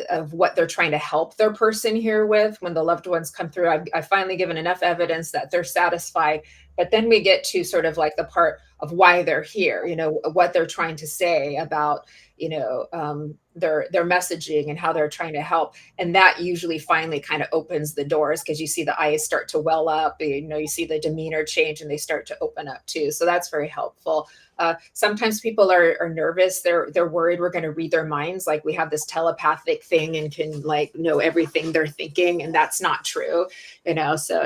of what they're trying to help their person here with, when the loved ones come through, I've finally given enough evidence that they're satisfied. But then we get to sort of like the part of why they're here, what they're trying to say about, their messaging and how they're trying to help. And that usually finally kind of opens the doors, because you see the eyes start to well up, you see the demeanor change and they start to open up too. So that's very helpful. Sometimes people are nervous. They're worried we're going to read their minds. Like we have this telepathic thing and can like know everything they're thinking, and that's not true. So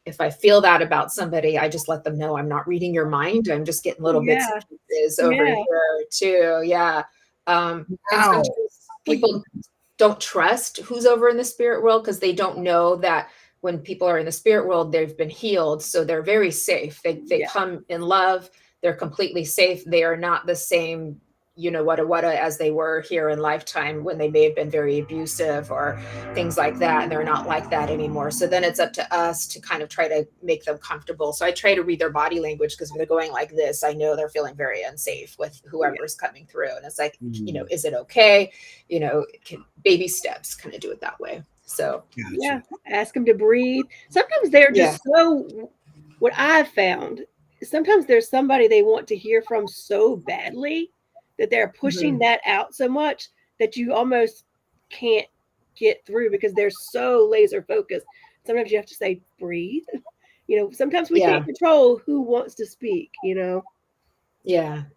if I feel that about somebody, I just let them know I'm not reading your mind. I'm just getting little bits Yeah. and pieces over Yeah. here too. Yeah. And Wow. sometimes people don't trust who's over in the spirit world because they don't know that when people are in the spirit world, they've been healed. So they're very safe. They Yeah. come in love. They're completely safe. They are not the same, wada as they were here in lifetime when they may have been very abusive or things like that. And they're not like that anymore. So then it's up to us to kind of try to make them comfortable. So I try to read their body language, because if they're going like this, I know they're feeling very unsafe with whoever's coming through. And it's like, is it okay? Baby steps, kind of do it that way. So Gotcha. Yeah. Ask them to breathe. Sometimes they're Yeah. just what I've found, sometimes there's somebody they want to hear from so badly that they're pushing that out so much that you almost can't get through because they're so laser focused. Sometimes you have to say, breathe. Sometimes we Yeah. can't control who wants to speak, Yeah.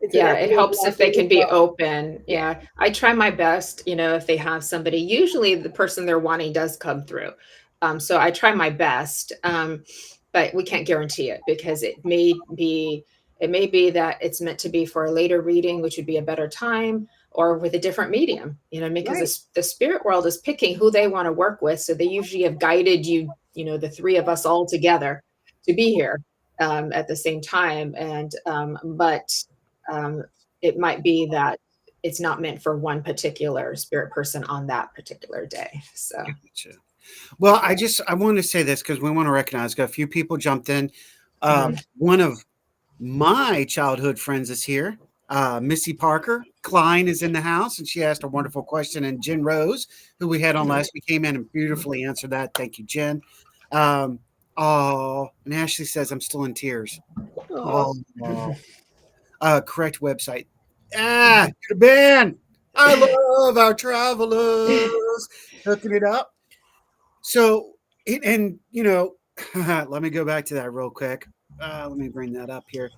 And so Yeah. that's It really helps if they blocking as can be well. open. Yeah. I try my best, if they have somebody, usually the person they're wanting does come through. So I try my best. But we can't guarantee it, because it may be It may be that it's meant to be for a later reading, which would be a better time, or with a different medium, because Right. the spirit world is picking who they want to work with. So they usually have guided you, the three of us all together to be here at the same time. But it might be that it's not meant for one particular spirit person on that particular day. So. Gotcha. Well, I want to say this because we want to recognize, got a few people jumped in. One of my childhood friends is here. Missy Parker Klein is in the house, and she asked a wonderful question. And Jen Rose, who we had on last week, came in and beautifully answered that. Thank you, Jen. And Ashley says, I'm still in tears. Aw. Correct website. Could have been. I love our travelers hooking it up. So, let me go back to that real quick. Let me bring that up here.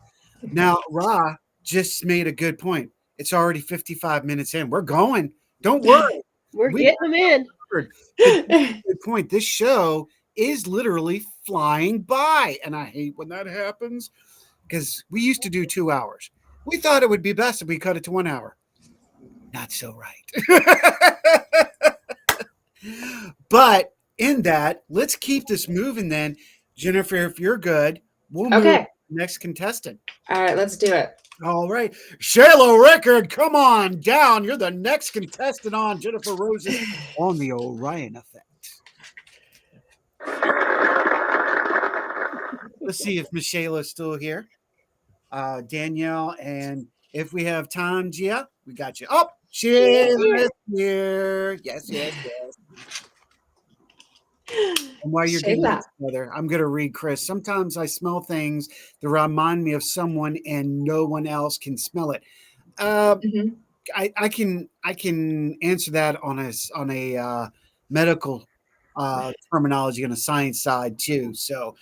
Now, Ra just made a good point. It's already 55 minutes in. We're going. Don't worry. We're getting them in. Good point. This show is literally flying by. And I hate when that happens because we used to do 2 hours. We thought it would be best if we cut it to 1 hour. Not so right. But in that, let's keep this moving then. Jennifer, if you're good, we'll move to the next contestant. All right, let's do it. All right. Shayla Rickard, come on down. You're the next contestant on Jennifer Rose's on the Orion Effect. Let's see if Miss Shayla's still here. Danielle, and if we have time, Gia, we got you. Oh, Shayla's here. Yes. And while you're getting that together, I'm going to read Chris. Sometimes I smell things that remind me of someone and no one else can smell it. I can answer that on a medical terminology, on a science side too. So,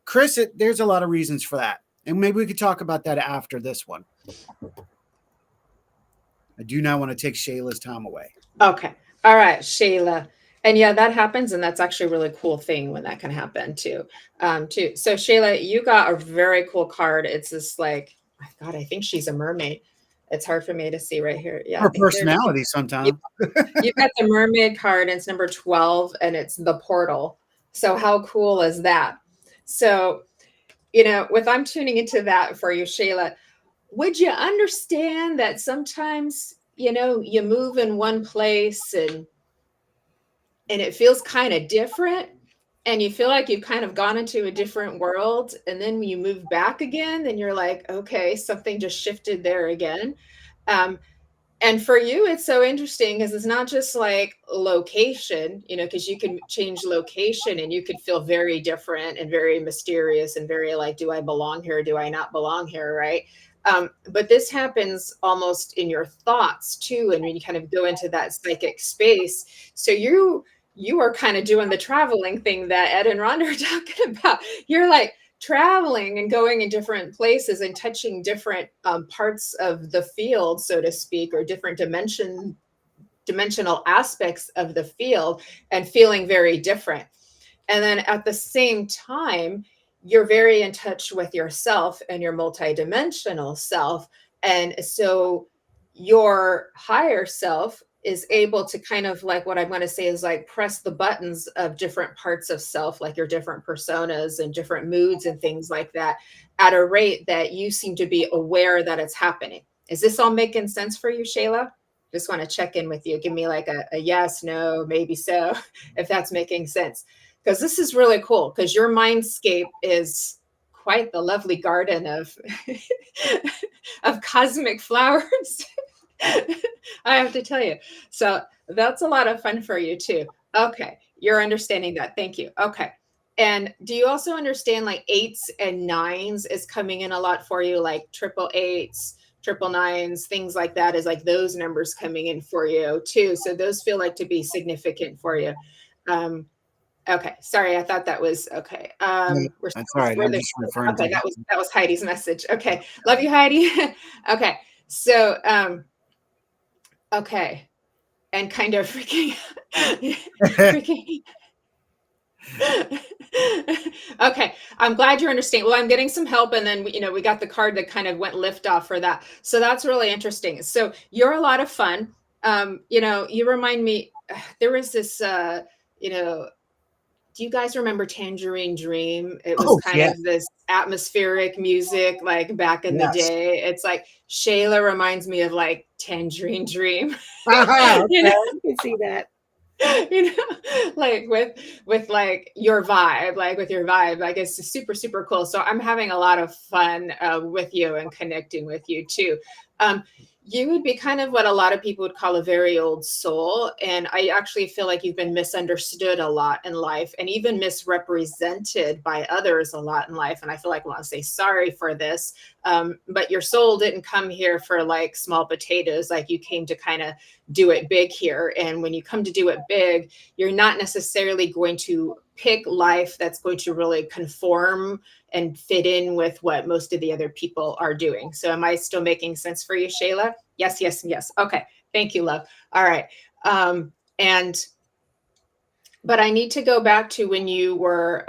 Chris, there's a lot of reasons for that. And maybe we could talk about that after this one. I do not want to take Shayla's time away. Okay. All right, Shayla. And yeah, that happens. And that's actually a really cool thing when that can happen too. So Shayla, you got a very cool card. It's this I think she's a mermaid. It's hard for me to see right here. Yeah. Her personality sometimes. You've got the mermaid card, and it's number 12, and it's the portal. So how cool is that? So, with I'm tuning into that for you, Shayla, would you understand that sometimes, you move in one place and it feels kind of different, and you feel like you've kind of gone into a different world, and then when you move back again, then you're like, okay, something just shifted there again. And for you, it's so interesting because it's not just like location, because you can change location and you could feel very different and very mysterious and very like, do I belong here? Do I not belong here? Right. But this happens almost in your thoughts too. And when you kind of go into that psychic space, so you are kind of doing the traveling thing that Ed and Rhonda are talking about. You're like traveling and going in different places and touching different parts of the field, so to speak, or different dimensional aspects of the field, and feeling very different. And then at the same time, you're very in touch with yourself and your multidimensional self. And so your higher self is able to kind of like, what I'm going to say is like press the buttons of different parts of self, like your different personas and different moods and things like that, at a rate that you seem to be aware that it's happening. Is this all making sense for you, Shayla? Just want to check in with you. Give me like a yes, no, maybe so, if that's making sense. Because this is really cool, because your mindscape is quite the lovely garden of of cosmic flowers. I have to tell you. So that's a lot of fun for you too. Okay. You're understanding that. Thank you. Okay. And do you also understand like 8s and 9s is coming in a lot for you, like 888s, 999s, things like that, is like those numbers coming in for you too. So those feel like to be significant for you. Okay. Sorry. I thought that was okay. That's all right. I'm just referring okay. to That was Heidi's message. Okay. Love you, Heidi. Okay. So, okay. And kind of freaking. Okay. I'm glad you're understanding. Well, I'm getting some help, and then we got the card that kind of went lift off for that. So that's really interesting. So you're a lot of fun. You remind me. There was this. Do you guys remember Tangerine Dream? It was Oh, kind yeah. of this atmospheric music, like back in the Yes. day. It's like Shayla reminds me of like Tangerine Dream. you Okay. know, I can see that. like with like your vibe, like it's super super cool. So I'm having a lot of fun with you and connecting with you too. um you would be kind of what a lot of people would call a very old soul, and I actually feel like you've been misunderstood a lot in life and even misrepresented by others a lot in life, and I feel like I want to say sorry for this. But your soul didn't come here for like small potatoes. Like, you came to kind of do it big here. And when you come to do it big, you're not necessarily going to pick life that's going to really conform and fit in with what most of the other people are doing. So am I still making sense for you, Shayla? Yes, yes, yes. Okay. Thank you, love. All right. And but I need to go back to when you were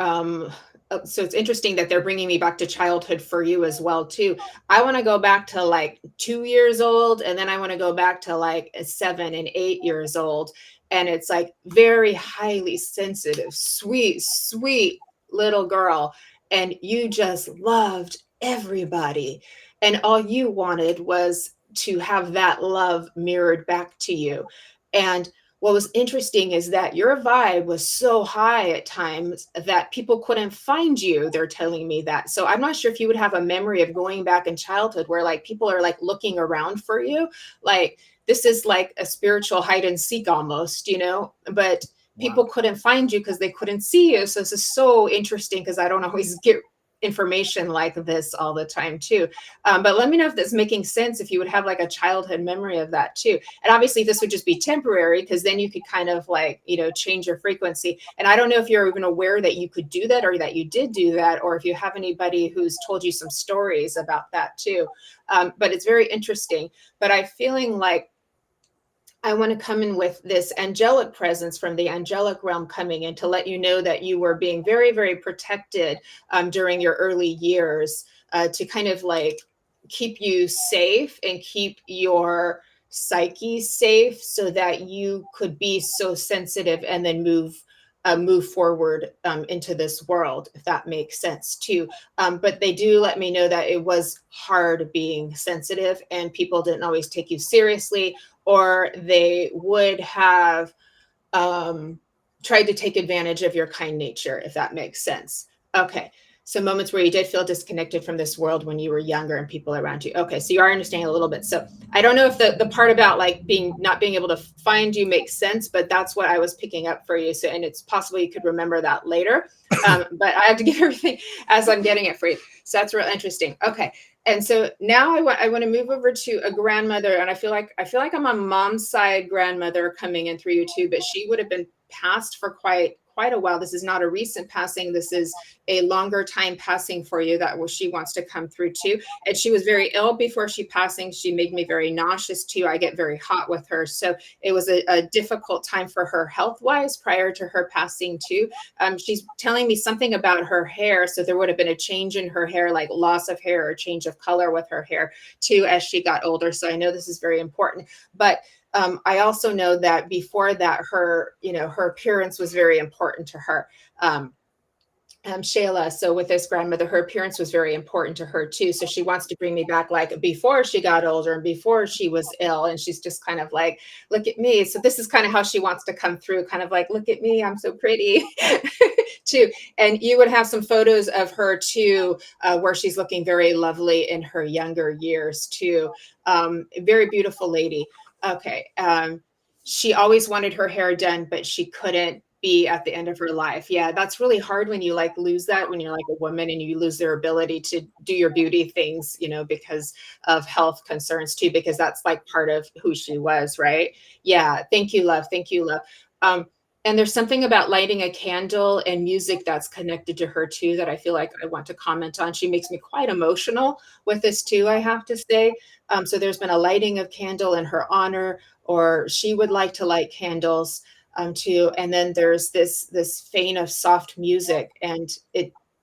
so it's interesting that they're bringing me back to childhood for you as well too. I want to go back to like 2 years old, and then I want to go back to like 7 and 8 years old, and it's like very highly sensitive, sweet, sweet little girl, and you just loved everybody, and all you wanted was to have that love mirrored back to you. And what was interesting is that your vibe was so high at times that people couldn't find you. They're telling me that. So I'm not sure if you would have a memory of going back in childhood where like people are like looking around for you. Like, this is like a spiritual hide and seek almost, but people Wow. couldn't find you because they couldn't see you. So this is so interesting because I don't always get information like this all the time too. But let me know if that's making sense, if you would have like a childhood memory of that too. And obviously this would just be temporary, because then you could kind of like, change your frequency. And I don't know if you're even aware that you could do that, or that you did do that, or if you have anybody who's told you some stories about that too. But it's very interesting. But I'm feeling like I want to come in with this angelic presence from the angelic realm coming in to let you know that you were being very, very protected during your early years, to kind of like keep you safe and keep your psyche safe so that you could be so sensitive and then move forward into this world, if that makes sense too. But they do let me know that it was hard being sensitive, and people didn't always take you seriously, or they would have tried to take advantage of your kind nature, if that makes sense. Okay. So moments where you did feel disconnected from this world when you were younger and people around you. Okay. So you are understanding a little bit. So I don't know if the part about like not being able to find you makes sense, but that's what I was picking up for you. So, and it's possible you could remember that later. But I have to give everything as I'm getting it for you. So that's real interesting. Okay. And so now I want to move over to a grandmother, and I feel like I'm a mom's side grandmother coming in through you too, but she would have been passed for quite a while. This is not a recent passing. This is a longer time passing for you that she wants to come through too. And she was very ill before she passing. She made me very nauseous too. I get very hot with her. So it was a difficult time for her health wise prior to her passing too. She's telling me something about her hair. So there would have been a change in her hair, like loss of hair or change of color with her hair too as she got older. So I know this is very important. But I also know that before that, her appearance was very important to her. Shayla. So with this grandmother, her appearance was very important to her too. So she wants to bring me back like before she got older and before she was ill. And she's just kind of like, look at me. So this is kind of how she wants to come through, kind of like, look at me, I'm so pretty too. And you would have some photos of her too, where she's looking very lovely in her younger years too. Very beautiful lady. Okay. She always wanted her hair done, but she couldn't be at the end of her life. Yeah, that's really hard when you like lose that, when you're like a woman and you lose their ability to do your beauty things, because of health concerns too, because that's like part of who she was, right? Yeah. Thank you, love. Thank you, love. And there's something about lighting a candle and music that's connected to her too that I feel like I want to comment on. She makes me quite emotional with this too, I have to say. So there's been a lighting of candle in her honor, or she would like to light candles too. And then there's this vein of soft music, and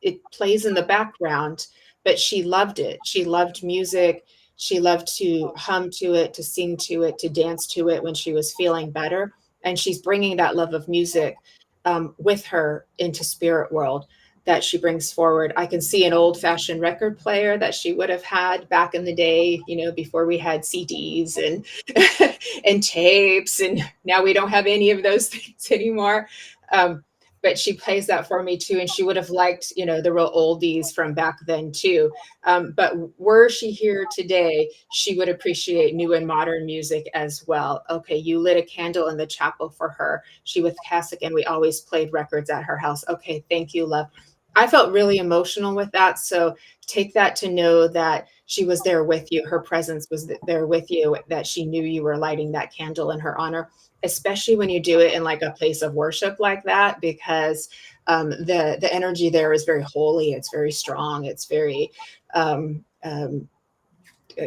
it plays in the background, but she loved it. She loved music. She loved to hum to it, to sing to it, to dance to it when she was feeling better. And she's bringing that love of music with her into spirit world that she brings forward. I can see an old fashioned record player that she would have had back in the day, you know, before we had CDs and and tapes, and now we don't have any of those things anymore. But she plays that for me too, and she would have liked, you know, the real oldies from back then too. But were she here today, she would appreciate new and modern music as well. Okay, you lit a candle in the chapel for her. She was Catholic, and we always played records at her house. Okay, thank you, love. I felt really emotional with that. So take that to know that she was there with you. Her presence was there with you, that she knew you were lighting that candle in her honor, especially when you do it in like a place of worship like that, because the energy there is very holy. It's very strong. It's very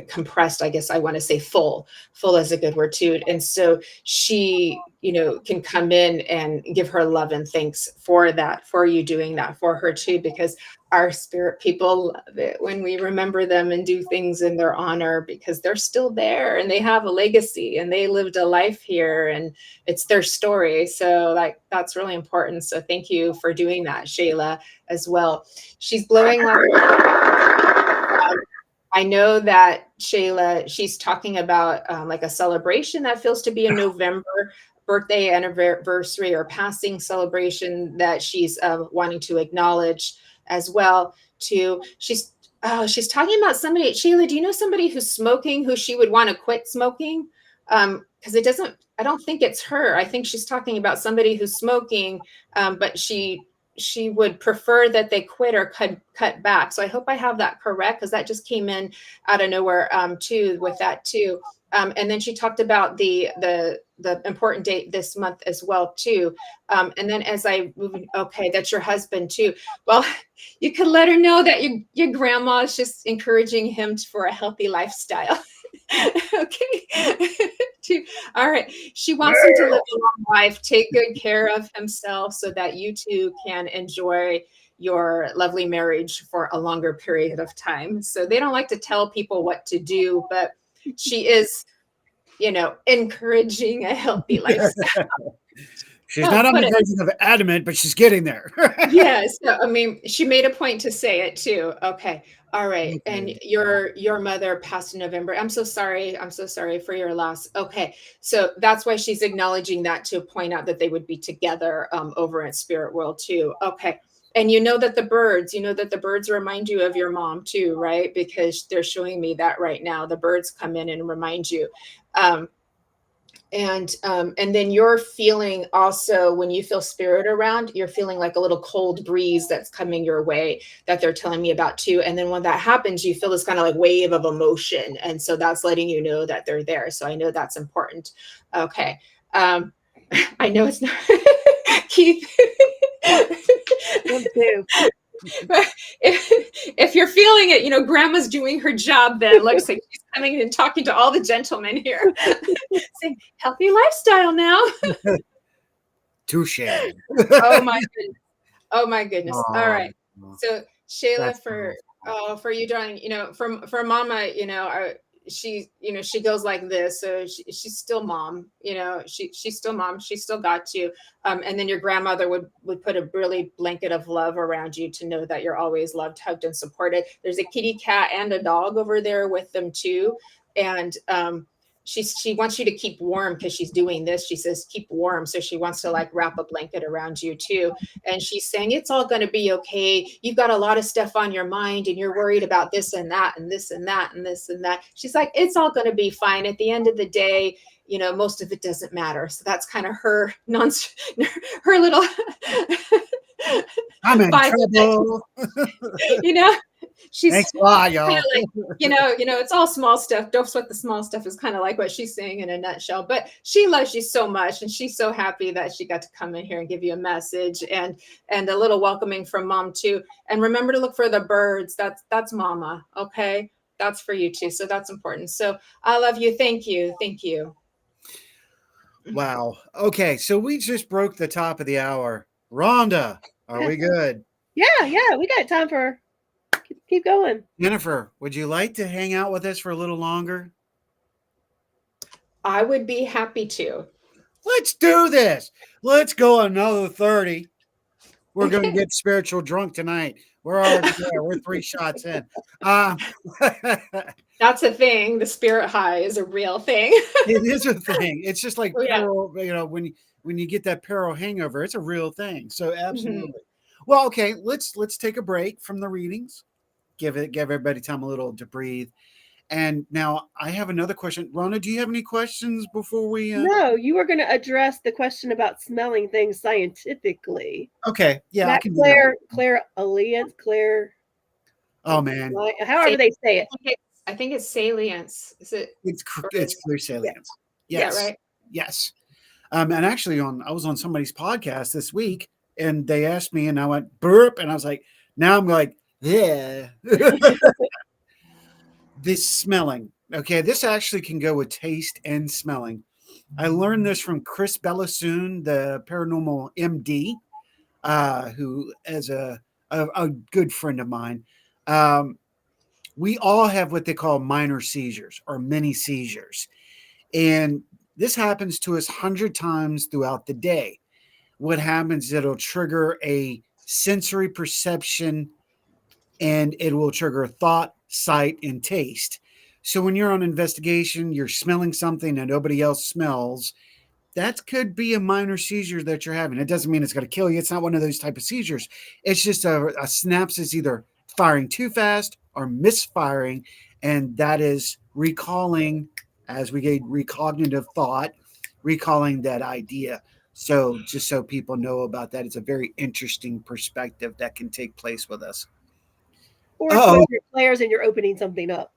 compressed, I guess I want to say full is a good word too. And so she, you know, can come in and give her love and thanks for that, for you doing that for her too, because our spirit people love it when we remember them and do things in their honor, because they're still there and they have a legacy and they lived a life here and it's their story. So like, that's really important. So thank you for doing that, Shayla, as well. She's blowing like I know that Shayla, she's talking about like a celebration that feels to be in November, birthday, anniversary, or passing celebration that she's wanting to acknowledge as well. Too, she's talking about somebody. Shayla, do you know somebody who's smoking who she would want to quit smoking? Because it doesn't. I don't think it's her. I think she's talking about somebody who's smoking, but she would prefer that they quit or cut back. So I hope I have that correct, because that just came in out of nowhere too with that too. And then she talked about the important date this month as well too. And then as I move, okay, that's your husband too. Well, you could let her know that your grandma is just encouraging him for a healthy lifestyle. Okay. All right. She wants him to live a long life, take good care of himself so that you two can enjoy your lovely marriage for a longer period of time. So they don't like to tell people what to do, but she is, you know, encouraging a healthy lifestyle. She's not on the version of adamant, but she's getting there. Yes. So, I mean, she made a point to say it too. Okay. All right. Okay. And your mother passed in November. I'm so sorry. I'm so sorry for your loss. Okay. So that's why she's acknowledging that, to point out that they would be together over at Spirit World too. Okay. And you know that the birds remind you of your mom too, right? Because they're showing me that right now. The birds come in and remind you. And then you're feeling also, when you feel spirit around, you're feeling like a little cold breeze that's coming your way that they're telling me about too. And then when that happens, you feel this kind of like wave of emotion. And so that's letting you know that they're there. So I know that's important. Okay. I know it's not Keith. But if you're feeling it, you know, grandma's doing her job then. Looks like she's coming in and talking to all the gentlemen here. Saying, healthy lifestyle now. Touche. Oh my goodness. Oh my goodness. All right. So Shayla, for you, darling, you know, for mama, you know, she goes like this. So she's still mom, you know, she's still mom. She still got you. And then your grandmother would put a really blanket of love around you to know that you're always loved, hugged, and supported. There's a kitty cat and a dog over there with them too. And she wants you to keep warm, because she's doing this. She says, keep warm. So she wants to like wrap a blanket around you too. And she's saying, it's all going to be okay. You've got a lot of stuff on your mind and you're worried about this and that and this and that and this and that. She's like, it's all going to be fine. At the end of the day, you know, most of it doesn't matter. So that's kind of her little I'm in trouble. You know, she's thanks a lot, y'all. Like, you know, it's all small stuff. Don't sweat the small stuff is kind of like what she's saying in a nutshell. But she loves you so much, and she's so happy that she got to come in here and give you a message and a little welcoming from mom too. And remember to look for the birds. That's mama. Okay, that's for you too. So that's important. So I love you. Thank you. Thank you. Wow. Okay, so we just broke the top of the hour. Rhonda, are we good? Yeah, we got time for keep going. Jennifer, would you like to hang out with us for a little longer? I would be happy to. Let's do this. Let's go another 30. We're going to get spiritual drunk tonight. We're already there. We're 3 shots in. That's a thing. The spirit high is a real thing. It is a thing. It's just like Oh, yeah. Pero, when you get that Pero hangover, it's a real thing. So absolutely. Mm-hmm. Well, okay, let's take a break from the readings. Give everybody time a little to breathe. And now I have another question. Rhonda, do you have any questions before we? No, you were going to address the question about smelling things scientifically. Okay, yeah, I can do Claire Alliance, Claire. Oh man, however they say it. I think it's salience. Is it? It's clear salience. Yeah. Yes. Yeah, right. Yes. And actually, I was on somebody's podcast this week, and they asked me, and I went burp, and I was like, now I'm like, yeah. This smelling. Okay, this actually can go with taste and smelling. I learned this from Chris Bellisoon, the paranormal MD, who is a good friend of mine. We all have what they call minor seizures or mini seizures. And this happens to us 100 times throughout the day. What happens is it'll trigger a sensory perception, and it will trigger thought, sight, and taste. So when you're on investigation, you're smelling something that nobody else smells. That could be a minor seizure that you're having. It doesn't mean it's going to kill you. It's not one of those type of seizures. It's just a synapse either firing too fast or misfiring, and that is recalling, as we get recognitive thought, recalling that idea. So just so people know about that, it's a very interesting perspective that can take place with us. Or you're players and you're opening something up.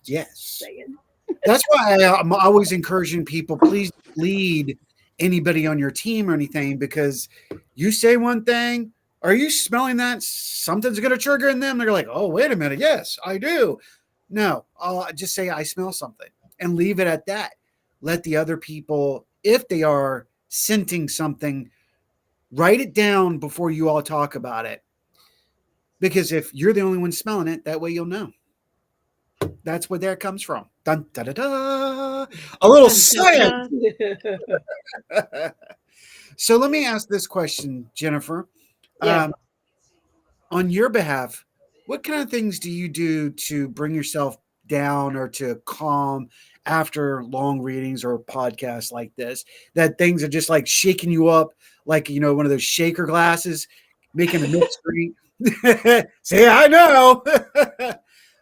Yes. That's why I'm always encouraging people, please lead anybody on your team or anything, because you say one thing, are you smelling that something's going to trigger in them? They're like, oh, wait a minute. Yes, I do. No, I'll just say I smell something and leave it at that. Let the other people, if they are scenting something, write it down before you all talk about it. Because if you're the only one smelling it, that way you'll know. That's where that comes from. Dun, da, da, da. A little science. So let me ask this question, Jennifer. Yeah. On your behalf, what kind of things do you do to bring yourself down or to calm after long readings or podcasts like this? That things are just like shaking you up, like, one of those shaker glasses, making a mystery. Say, I know.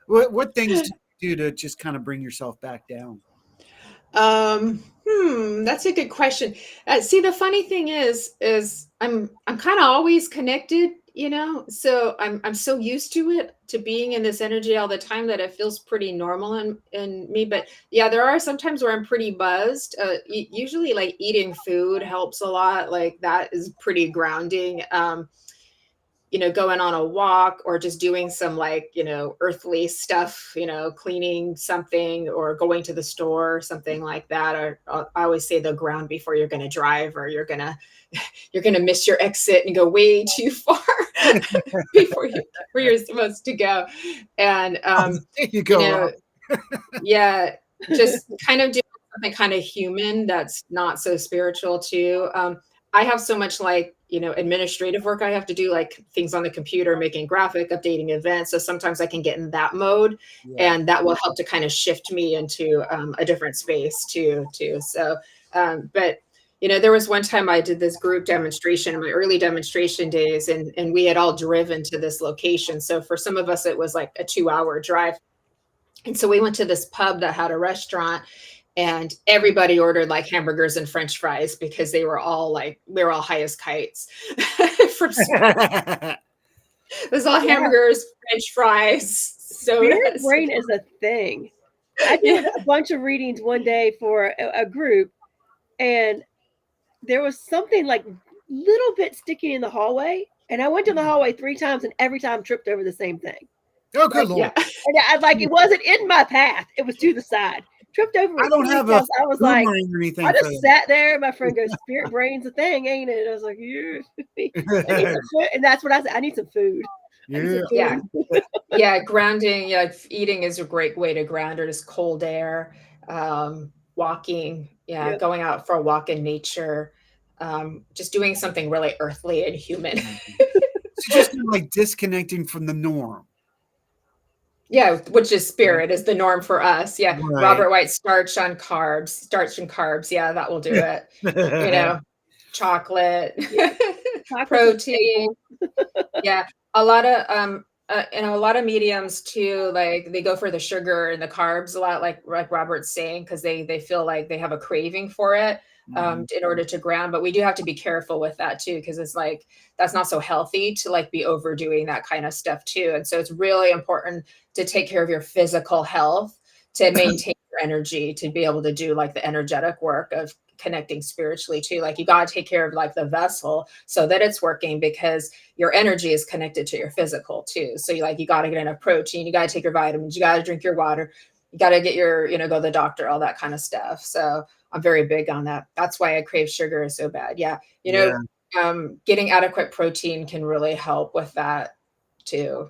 What things do you do to just kind of bring yourself back down? That's a good question. See, the funny thing is I'm kind of always connected, so I'm so used to it, to being in this energy all the time, that it feels pretty normal in me. But yeah, there are some times where I'm pretty buzzed. Usually like eating food helps a lot. Like that is pretty grounding. Going on a walk or just doing some earthly stuff, cleaning something or going to the store, something like that. Or I always say the ground before you're going to drive, or you're going to miss your exit and go way too far before where you're supposed to go. And, you go, yeah, just kind of doing something kind of human that's not so spiritual too. I have so much administrative work I have to do, like things on the computer, making graphic, updating events. So sometimes I can get in that mode, and that will help to kind of shift me into a different space too. So, but there was one time I did this group demonstration in my early demonstration days, and we had all driven to this location. So for some of us, it was like a 2-hour drive. And so we went to this pub that had a restaurant, and everybody ordered like hamburgers and French fries because they were all high as kites. It was all hamburgers, French fries, soda. Spirit brain is a thing. I did a bunch of readings one day for a group, and there was something like little bit sticking in the hallway. And I went to the hallway 3 times, and every time tripped over the same thing. Oh, good Lord. And it wasn't in my path. It was to the side. tripped over. I don't it have a because I was like, boomerang or anything I for just sat there. My friend goes, "Spirit brain's a thing, ain't it?" I was like, "Yeah." I need that. some food, and that's what I said. I need some food. I need Yeah. some Yeah. food. Yeah, grounding, yeah, eating is a great way to ground, or just cold air, walking, yeah, Yeah. going out for a walk in nature, just doing something really earthly and human. So just kind of like disconnecting from the norm. Yeah, which is spirit is the norm for us. Yeah, Right. Robert White, starch and carbs. Yeah, that will do it. You know, chocolate, Yeah. Chocolate's a protein. staple. Yeah, a lot of and a lot of mediums too, like they go for the sugar and the carbs a lot, like Robert's saying, because they feel like they have a craving for it Mhm. in order to ground. But we do have to be careful with that too, because it's like that's not so healthy to like be overdoing that kind of stuff too. And so it's really important to take care of your physical health to maintain your energy, to be able to do like the energetic work of connecting spiritually too. Like you got to take care of like the vessel so that it's working, because your energy is connected to your physical too. So you got to get enough protein, you got to take your vitamins, you got to drink your water, you got to get your, go to the doctor, all that kind of stuff. So I'm very big on that. That's why I crave sugar is so bad. Yeah. Yeah. Getting adequate protein can really help with that too.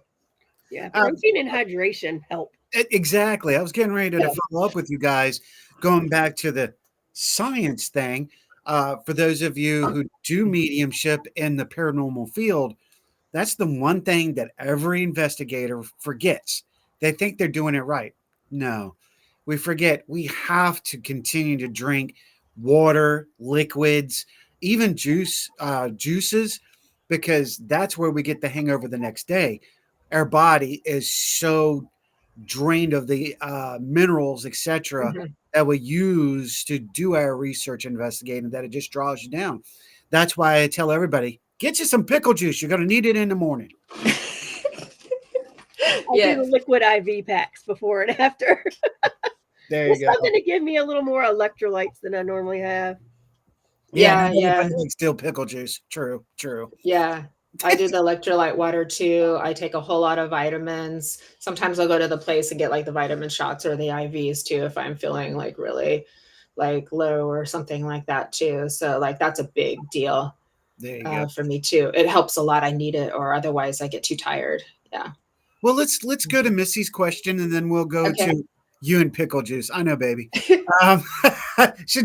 Yeah, Um, protein and hydration help. Exactly. I was getting ready to Yeah. follow up with you guys, going back to the science thing. For those of you who do mediumship in the paranormal field, that's the one thing that every investigator forgets. They think they're doing it right. No, we forget we have to continue to drink water, liquids, even juices, because that's where we get the hangover the next day. Our body is so drained of the minerals, etc., Mhm. that we use to do our research investigating, that it just draws you down. That's why I tell everybody, get you some pickle juice. You're going to need it in the morning. I do Yeah. the liquid IV packs before and after. There Just you go. something to give me a little more electrolytes than I normally have. Yeah, Yeah. nobody Yeah. likes still pickle juice. True, true. Yeah. I do the electrolyte water too. I take a whole lot of vitamins. Sometimes I'll go to the place and get like the vitamin shots or the IVs too if I'm feeling like really like low or something like that too. So like that's a big deal There you go. for me too. It helps a lot. I need it, or otherwise I get too tired. Yeah. Well, let's go to Missy's question, and then we'll go Okay. to you and pickle juice. I know, baby. Um,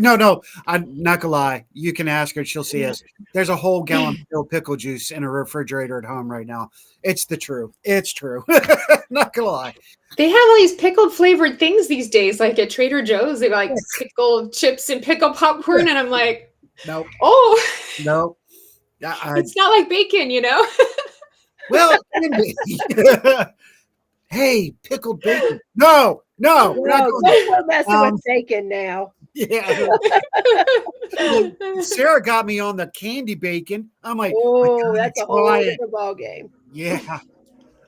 no. I'm not gonna lie. You can ask her; she'll see us. There's a whole gallon of pickle juice in a refrigerator at home right now. It's the truth. It's true. Not gonna lie. They have all these pickled flavored things these days, like at Trader Joe's. They like pickled chips and pickled popcorn, and I'm like, Nope. oh, Nope. it's not like bacon, you know? Well, it can be. Hey, pickled bacon. No, we're not No, doing don't that. go messing with bacon now. Yeah. Well, Sarah got me on the candy bacon. I'm like, I Oh, gotta that's a try whole it. different ball game. Yeah.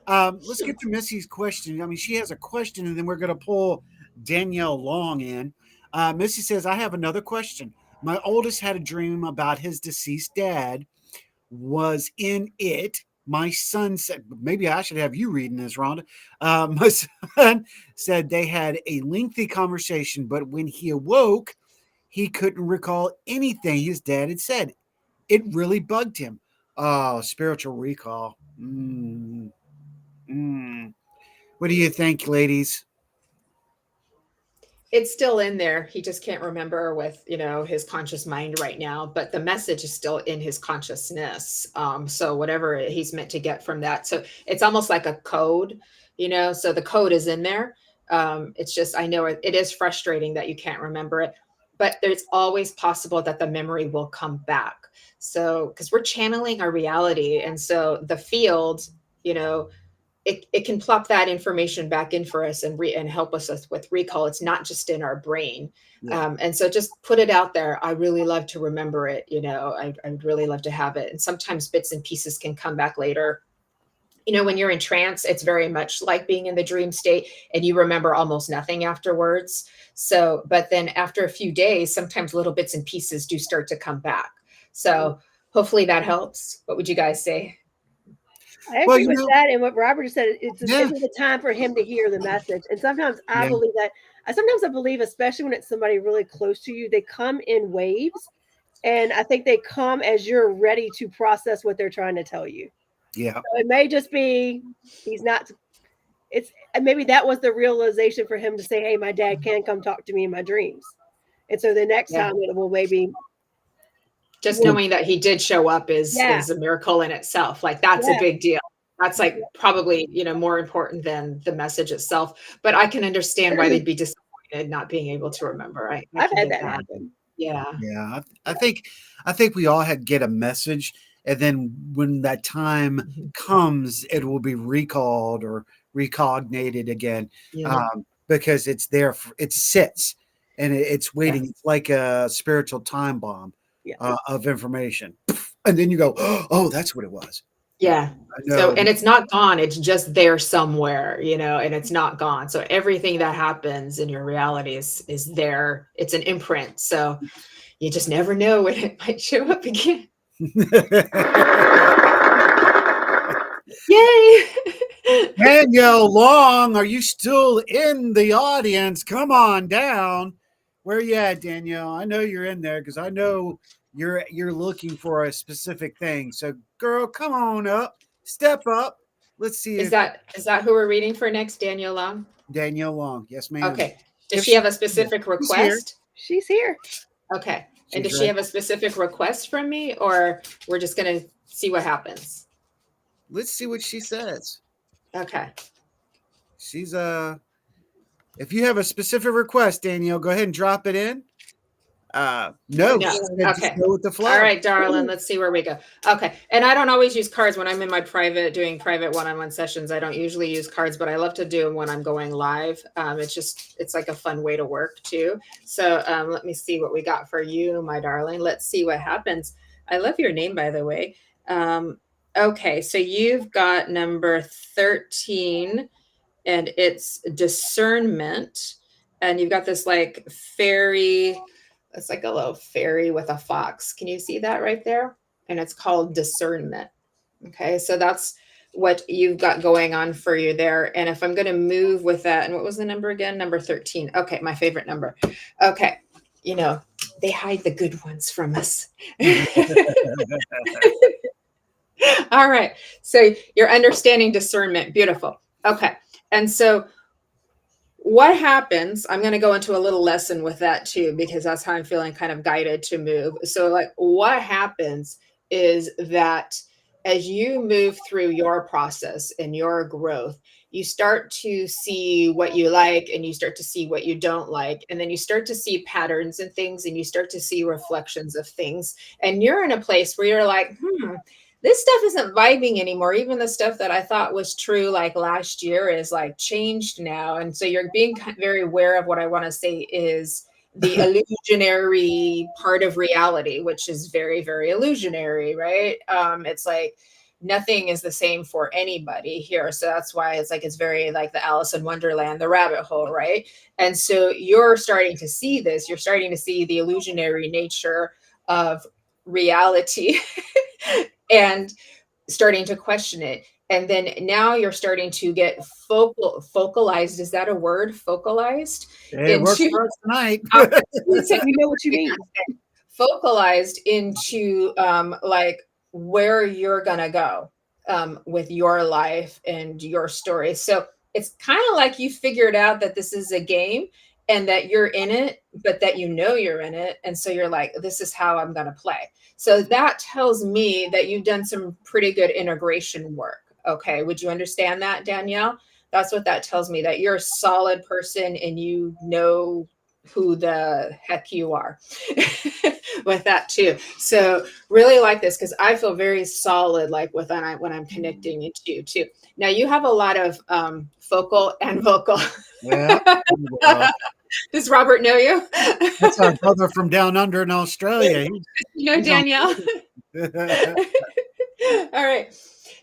Let's get to Missy's question. I mean, she has a question, and then we're going to pull Danielle Long in. Missy says, I have another question. My oldest had a dream about his deceased dad was in it. My son said, maybe I should have you reading this, Rhonda. My son said they had a lengthy conversation, but when he awoke, he couldn't recall anything his dad had said. It really bugged him. Oh, spiritual recall. What do you think, ladies? It's still in there. He just can't remember with, his conscious mind right now, but the message is still in his consciousness. So whatever he's meant to get from that. So it's almost like a code, so the code is in there. It's just, I know it is frustrating that you can't remember it, but there's always possible that the memory will come back. So, because we're channeling our reality. And so the field, it can plop that information back in for us and help us with recall. It's not just in our brain. Yeah. And so just put it out there. I really love to remember it. I'd really love to have it. And sometimes bits and pieces can come back later. When you're in trance, it's very much like being in the dream state and you remember almost nothing afterwards. So, but then after a few days, sometimes little bits and pieces do start to come back. So hopefully that helps. What would you guys say? I Well, agree with that. And what Robert just said, yeah, isn't the time for him to hear the message. And sometimes I yeah, believe that. Sometimes I believe, especially when it's somebody really close to you, they come in waves. And I think they come as you're ready to process what they're trying to tell you. yeah. So it may just be he's not. It's and maybe that was the realization for him to say, "Hey, my dad can come talk to me in my dreams." And so the next Yeah. time it will maybe Just knowing that he did show up yeah, is a miracle in itself. Like that's a yeah, big deal. That's like probably, more important than the message itself. But I can understand why they'd be disappointed not being able to remember. I I've can had get that that. happen. Yeah. Yeah, I think we all had get a message, and then when that time Mhm. comes, it will be recalled or recognated again, Yeah. because it's there. It sits and it's Yeah. waiting. It's like a spiritual time bomb Yeah. of information, and then you go, "Oh, that's what it was." Yeah. I So, know. and it's not gone. It's just there somewhere, and it's not gone. So everything that happens in your reality is there. It's an imprint. So you just never know when it might show up again. Yay! Danielle Long, are you still in the audience? Come on down. Where you at, Danielle? I know you're in there because I know you're looking for a specific thing. So, girl, come on up. Step up. Let's see Is if that who we're reading for next, Danielle Long? Danielle Long. Yes, ma'am. Okay. Does If she have a yeah, specific she's here. request? She's here. Okay. And She's does she ready. have a specific request from me, or we're just gonna see what happens? Let's see what she says. Okay. She's if you have a specific request, Danielle, go ahead and drop it in. No, No. she said just Okay. go with the flow. All right, darling. Let's see where we go. Okay. And I don't always use cards when I'm in my doing private one-on-one sessions. I don't usually use cards, but I love to do them when I'm going live. It's like a fun way to work too. So let me see what we got for you, my darling. Let's see what happens. I love your name, by the way. Okay. So you've got number 13, and it's discernment. And you've got this like fairy. It's like a little fairy with a fox. Can you see that right there? And it's called discernment. Okay, so that's what you've got going on for you there. And if I'm going to move with that, and what was the number again? Number 13. Okay, my favorite number. Okay, they hide the good ones from us. All right, so you're understanding discernment. Beautiful. Okay, and so what happens, I'm going to go into a little lesson with that too, because that's how I'm feeling kind of guided to move. So like what happens is that as you move through your process and your growth, you start to see what you like and you start to see what you don't like. And then you start to see patterns and things, and you start to see reflections of things. And you're in a place where you're like, this stuff isn't vibing anymore. Even the stuff that I thought was true like last year is like changed now. And so you're being very aware of what I want to say is the illusionary part of reality, which is very, very illusionary, right? It's like nothing is the same for anybody here. So that's why it's very like the Alice in Wonderland, the rabbit hole, right? And so you're starting to see this. You're starting to see the illusionary nature of reality. And starting to question it. And then now you're starting to get focalized. Is that a word? Focalized It works into for us tonight. We know what you mean. focalized into like where you're gonna go with your life and your story. So it's kind of like you figured out that this is a game and that you're in it, but that you're in it. And so you're like, this is how I'm gonna play. So that tells me that you've done some pretty good integration work. Okay. Would you understand that, Danielle? That's what that tells me, that you're a solid person and you know who the heck you are with that too. So really like this, because I feel very solid like when I'm connecting into you too. Now you have a lot of focal and vocal. Yeah. Well, Does Robert know you? that's our brother from down under in Australia. He's on- Danielle. All right.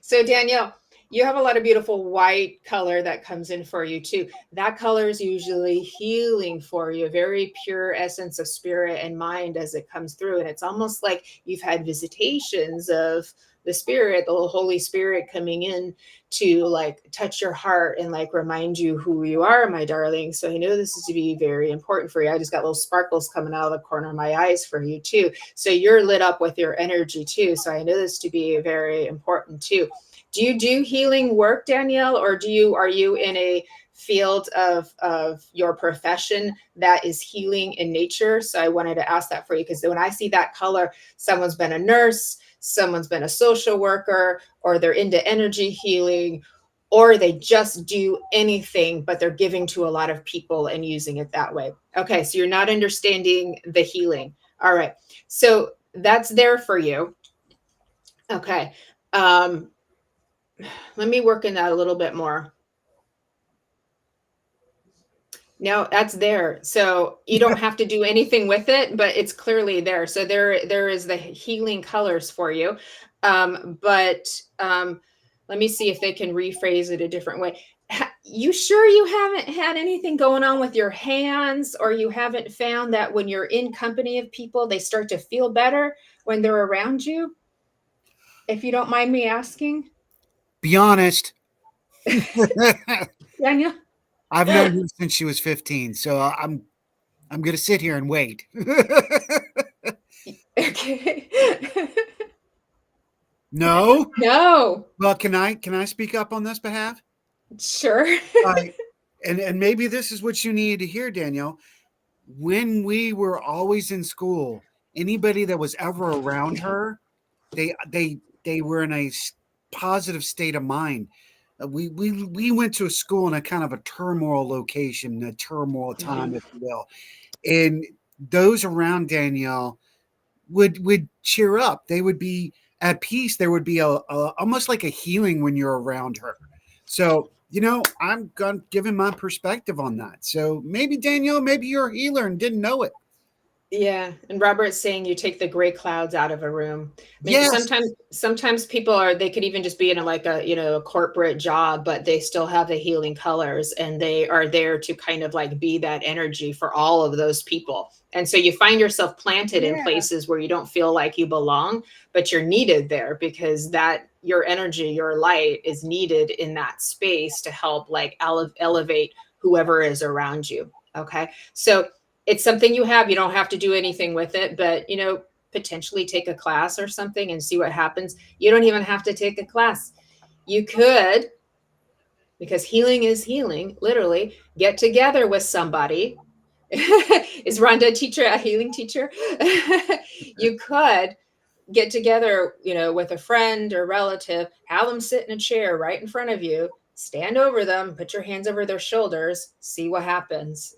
So Danielle, you have a lot of beautiful white color that comes in for you too. That color is usually healing for you, a very pure essence of spirit and mind as it comes through. And it's almost like you've had visitations of the Spirit, the little Holy Spirit coming in to like touch your heart and like remind you who you are, my darling. So I know this is to be very important for you. I just got little sparkles coming out of the corner of my eyes for you too. So you're lit up with your energy too. So I know this to be very important too. Do you do healing work, Danielle, or are you in a field of your profession that is healing in nature? So I wanted to ask that for you, because when I see that color, someone's been a nurse, someone's been a social worker, or they're into energy healing, or they just do anything, but they're giving to a lot of people and using it that way. Okay, so you're not understanding the healing. All right, so that's there for you. Okay, let me work in that a little bit more. No, that's there. So you don't have to do anything with it, but it's clearly there. So there is the healing colors for you. But let me see if they can rephrase it a different way. You sure you haven't had anything going on with your hands, or you haven't found that when you're in company of people, they start to feel better when they're around you? If you don't mind me asking. Be honest. Daniel? I've known her since she was 15, so I'm going to sit here and wait. Okay. No? No. Well, can I speak up on this behalf? Sure. And maybe this is what you needed to hear, Danielle. When we were always in school, anybody that was ever around her, they were in a positive state of mind. We went to a school in a kind of a turmoil location, a turmoil time, if you will, and those around Danielle would cheer up. They would be at peace. There would be a almost like a healing when you're around her. So I'm giving my perspective on that. So maybe Danielle, maybe you're a healer and didn't know it. Yeah, and Robert's saying you take the gray clouds out of a room. I mean, Yes. sometimes people they could even just be in a corporate job, but they still have the healing colors, and they are there to kind of like be that energy for all of those people. And so you find yourself planted in places where you don't feel like you belong, but you're needed there, because that your energy, your light is needed in that space to help like elevate whoever is around you. Okay. So it's something you don't have to do anything with it, but potentially take a class or something and see what happens. You don't even have to take a class. You could, because healing is healing, literally get together with somebody. Is Rhonda a healing teacher? You could get together, with a friend or relative, have them sit in a chair right in front of you, stand over them, put your hands over their shoulders, see what happens,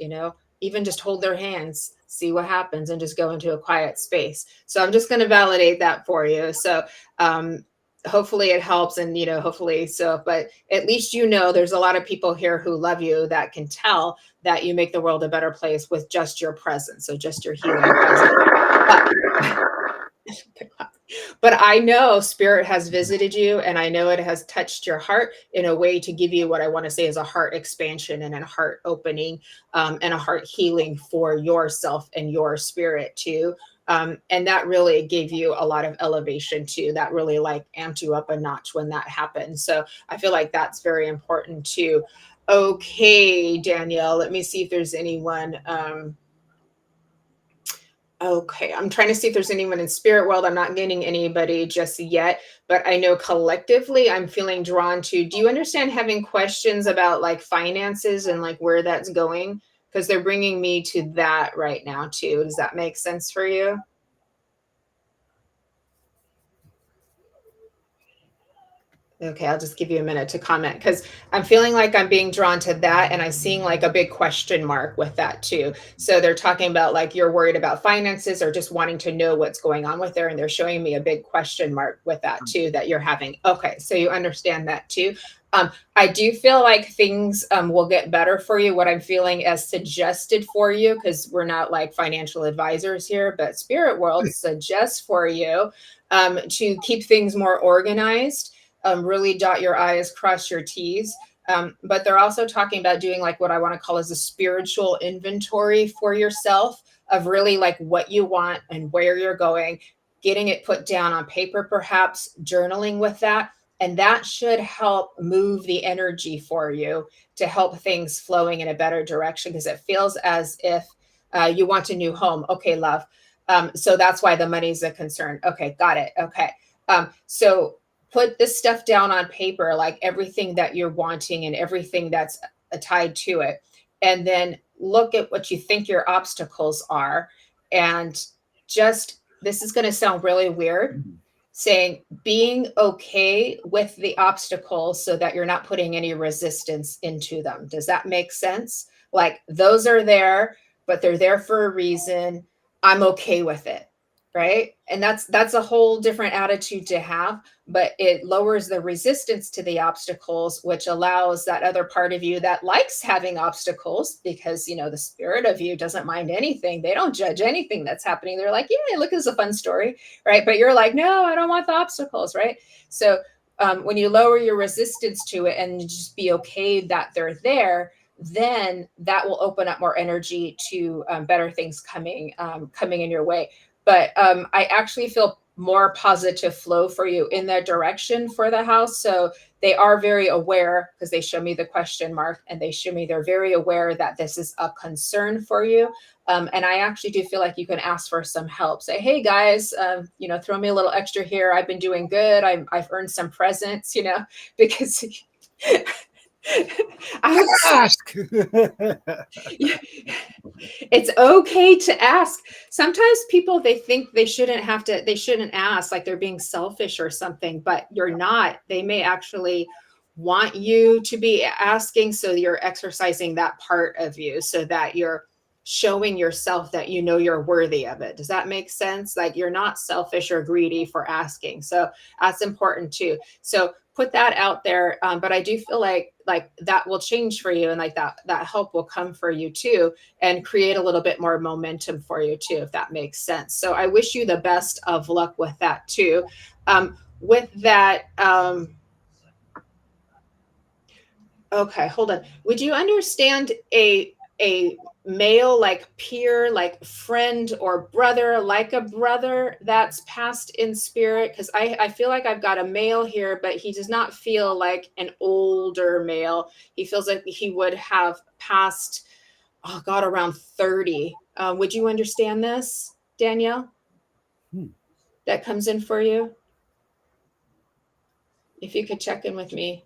even just hold their hands, see what happens, and just go into a quiet space. So I'm just going to validate that for you. So hopefully it helps, and hopefully so, but at least there's a lot of people here who love you that can tell that you make the world a better place with just your presence. So just your healing presence. But I know Spirit has visited you, and I know it has touched your heart in a way to give you what I want to say is a heart expansion and a heart opening, and a heart healing for yourself and your spirit too. And that really gave you a lot of elevation too. That really like amped you up a notch when that happened. So I feel like that's very important too. Okay, Danielle, let me see if there's anyone. Okay, I'm trying to see if there's anyone in spirit world. I'm not getting anybody just yet, but I know collectively I'm feeling drawn to. Do you understand having questions about like finances and like where that's going? Because they're bringing me to that right now too. Does that make sense for you? Okay, I'll just give you a minute to comment, because I'm feeling like I'm being drawn to that, and I'm seeing like a big question mark with that too. So they're talking about like you're worried about finances or just wanting to know what's going on with there, and they're showing me a big question mark with that too that you're having. Okay, so you understand that too. I do feel like things will get better for you. What I'm feeling as suggested for you, because we're not like financial advisors here, but Spirit World suggests for you to keep things more organized. Really dot your I's, cross your T's. But they're also talking about doing like what I want to call as a spiritual inventory for yourself of really like what you want and where you're going. getting it put down on paper, perhaps journaling with that. And that should help move the energy for you to help things flowing in a better direction, because it feels as if you want a new home. Okay, love. So that's why the money's a concern. Okay, got it. Okay. So put this stuff down on paper, like everything that you're wanting and everything that's tied to it. And then look at what you think your obstacles are. And just, this is going to sound really weird, saying being okay with the obstacles so that you're not putting any resistance into them. Does that make sense? Like, those are there, but they're there for a reason. I'm okay with it. Right. And that's a whole different attitude to have, but it lowers the resistance to the obstacles, which allows that other part of you that likes having obstacles, because, you know, the spirit of you doesn't mind anything. They don't judge anything that's happening. They're like, yeah, look, it's a fun story. Right. But you're like, no, I don't want the obstacles. Right. So when you lower your resistance to it and just be okay that they're there, then that will open up more energy to better things coming in your way. But I actually feel more positive flow for you in that direction for the house. So they are very aware, because they show me the question mark, and they show me they're very aware that this is a concern for you. And I actually do feel like you can ask for some help. Say, hey guys, you know, throw me a little extra here. I've been doing good. I've earned some presents, you know, because Ask. It's okay to ask. Sometimes people, they think they shouldn't ask, like they're being selfish or something, but you're not. They may actually want you to be asking, so you're exercising that part of you, so that you're showing yourself that you know you're worthy of it. Does that make sense? Like, you're not selfish or greedy for asking. So that's important too. So put that out there. But I do feel like that will change for you, and like that help will come for you too, and create a little bit more momentum for you too, if that makes sense. So I wish you the best of luck with that too. With that, okay, hold on. Would you understand a male, like peer, like friend or brother, like a brother that's passed in spirit? Because I feel like I've got a male here, but he does not feel like an older male. He feels like he would have passed, oh God, around 30. Would you understand this, Danielle? That comes in for you? If you could check in with me.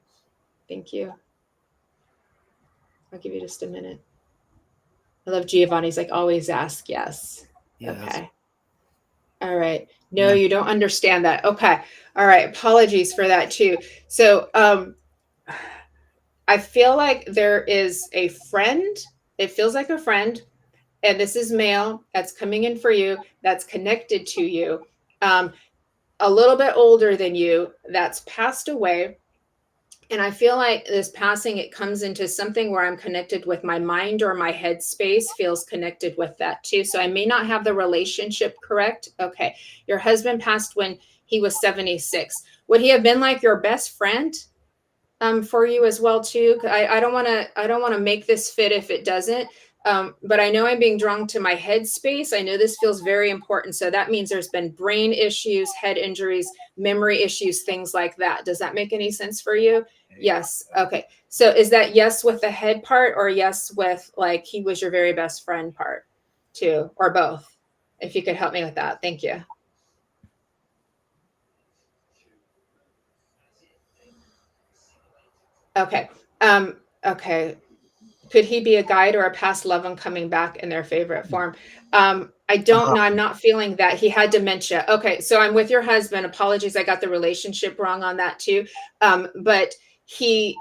Thank you. I'll give you just a minute. I love Giovanni's like, always ask. Yes. Okay. All right. No, you don't understand that. Okay. All right. Apologies for that too. So I feel like there is a friend. It feels like a friend. And this is male that's coming in for you, that's connected to you, a little bit older than you, that's passed away. And I feel like this passing, it comes into something where I'm connected with my mind, or my head space feels connected with that too. So I may not have the relationship correct. Okay. Your husband passed when he was 76. Would he have been like your best friend for you as well too? I don't want to make this fit if it doesn't. But I know I'm being drawn to my head space. I know this feels very important. So that means there's been brain issues, head injuries, memory issues, things like that. Does that make any sense for you? Yes. Okay. So is that yes with the head part, or yes with like he was your very best friend part too, or both? If you could help me with that. Thank you. Okay. Okay. Could he be a guide or a past loved one coming back in their favorite form? I don't know. I'm not feeling that. He had dementia. Okay. So I'm with your husband. Apologies. I got the relationship wrong on that too. But he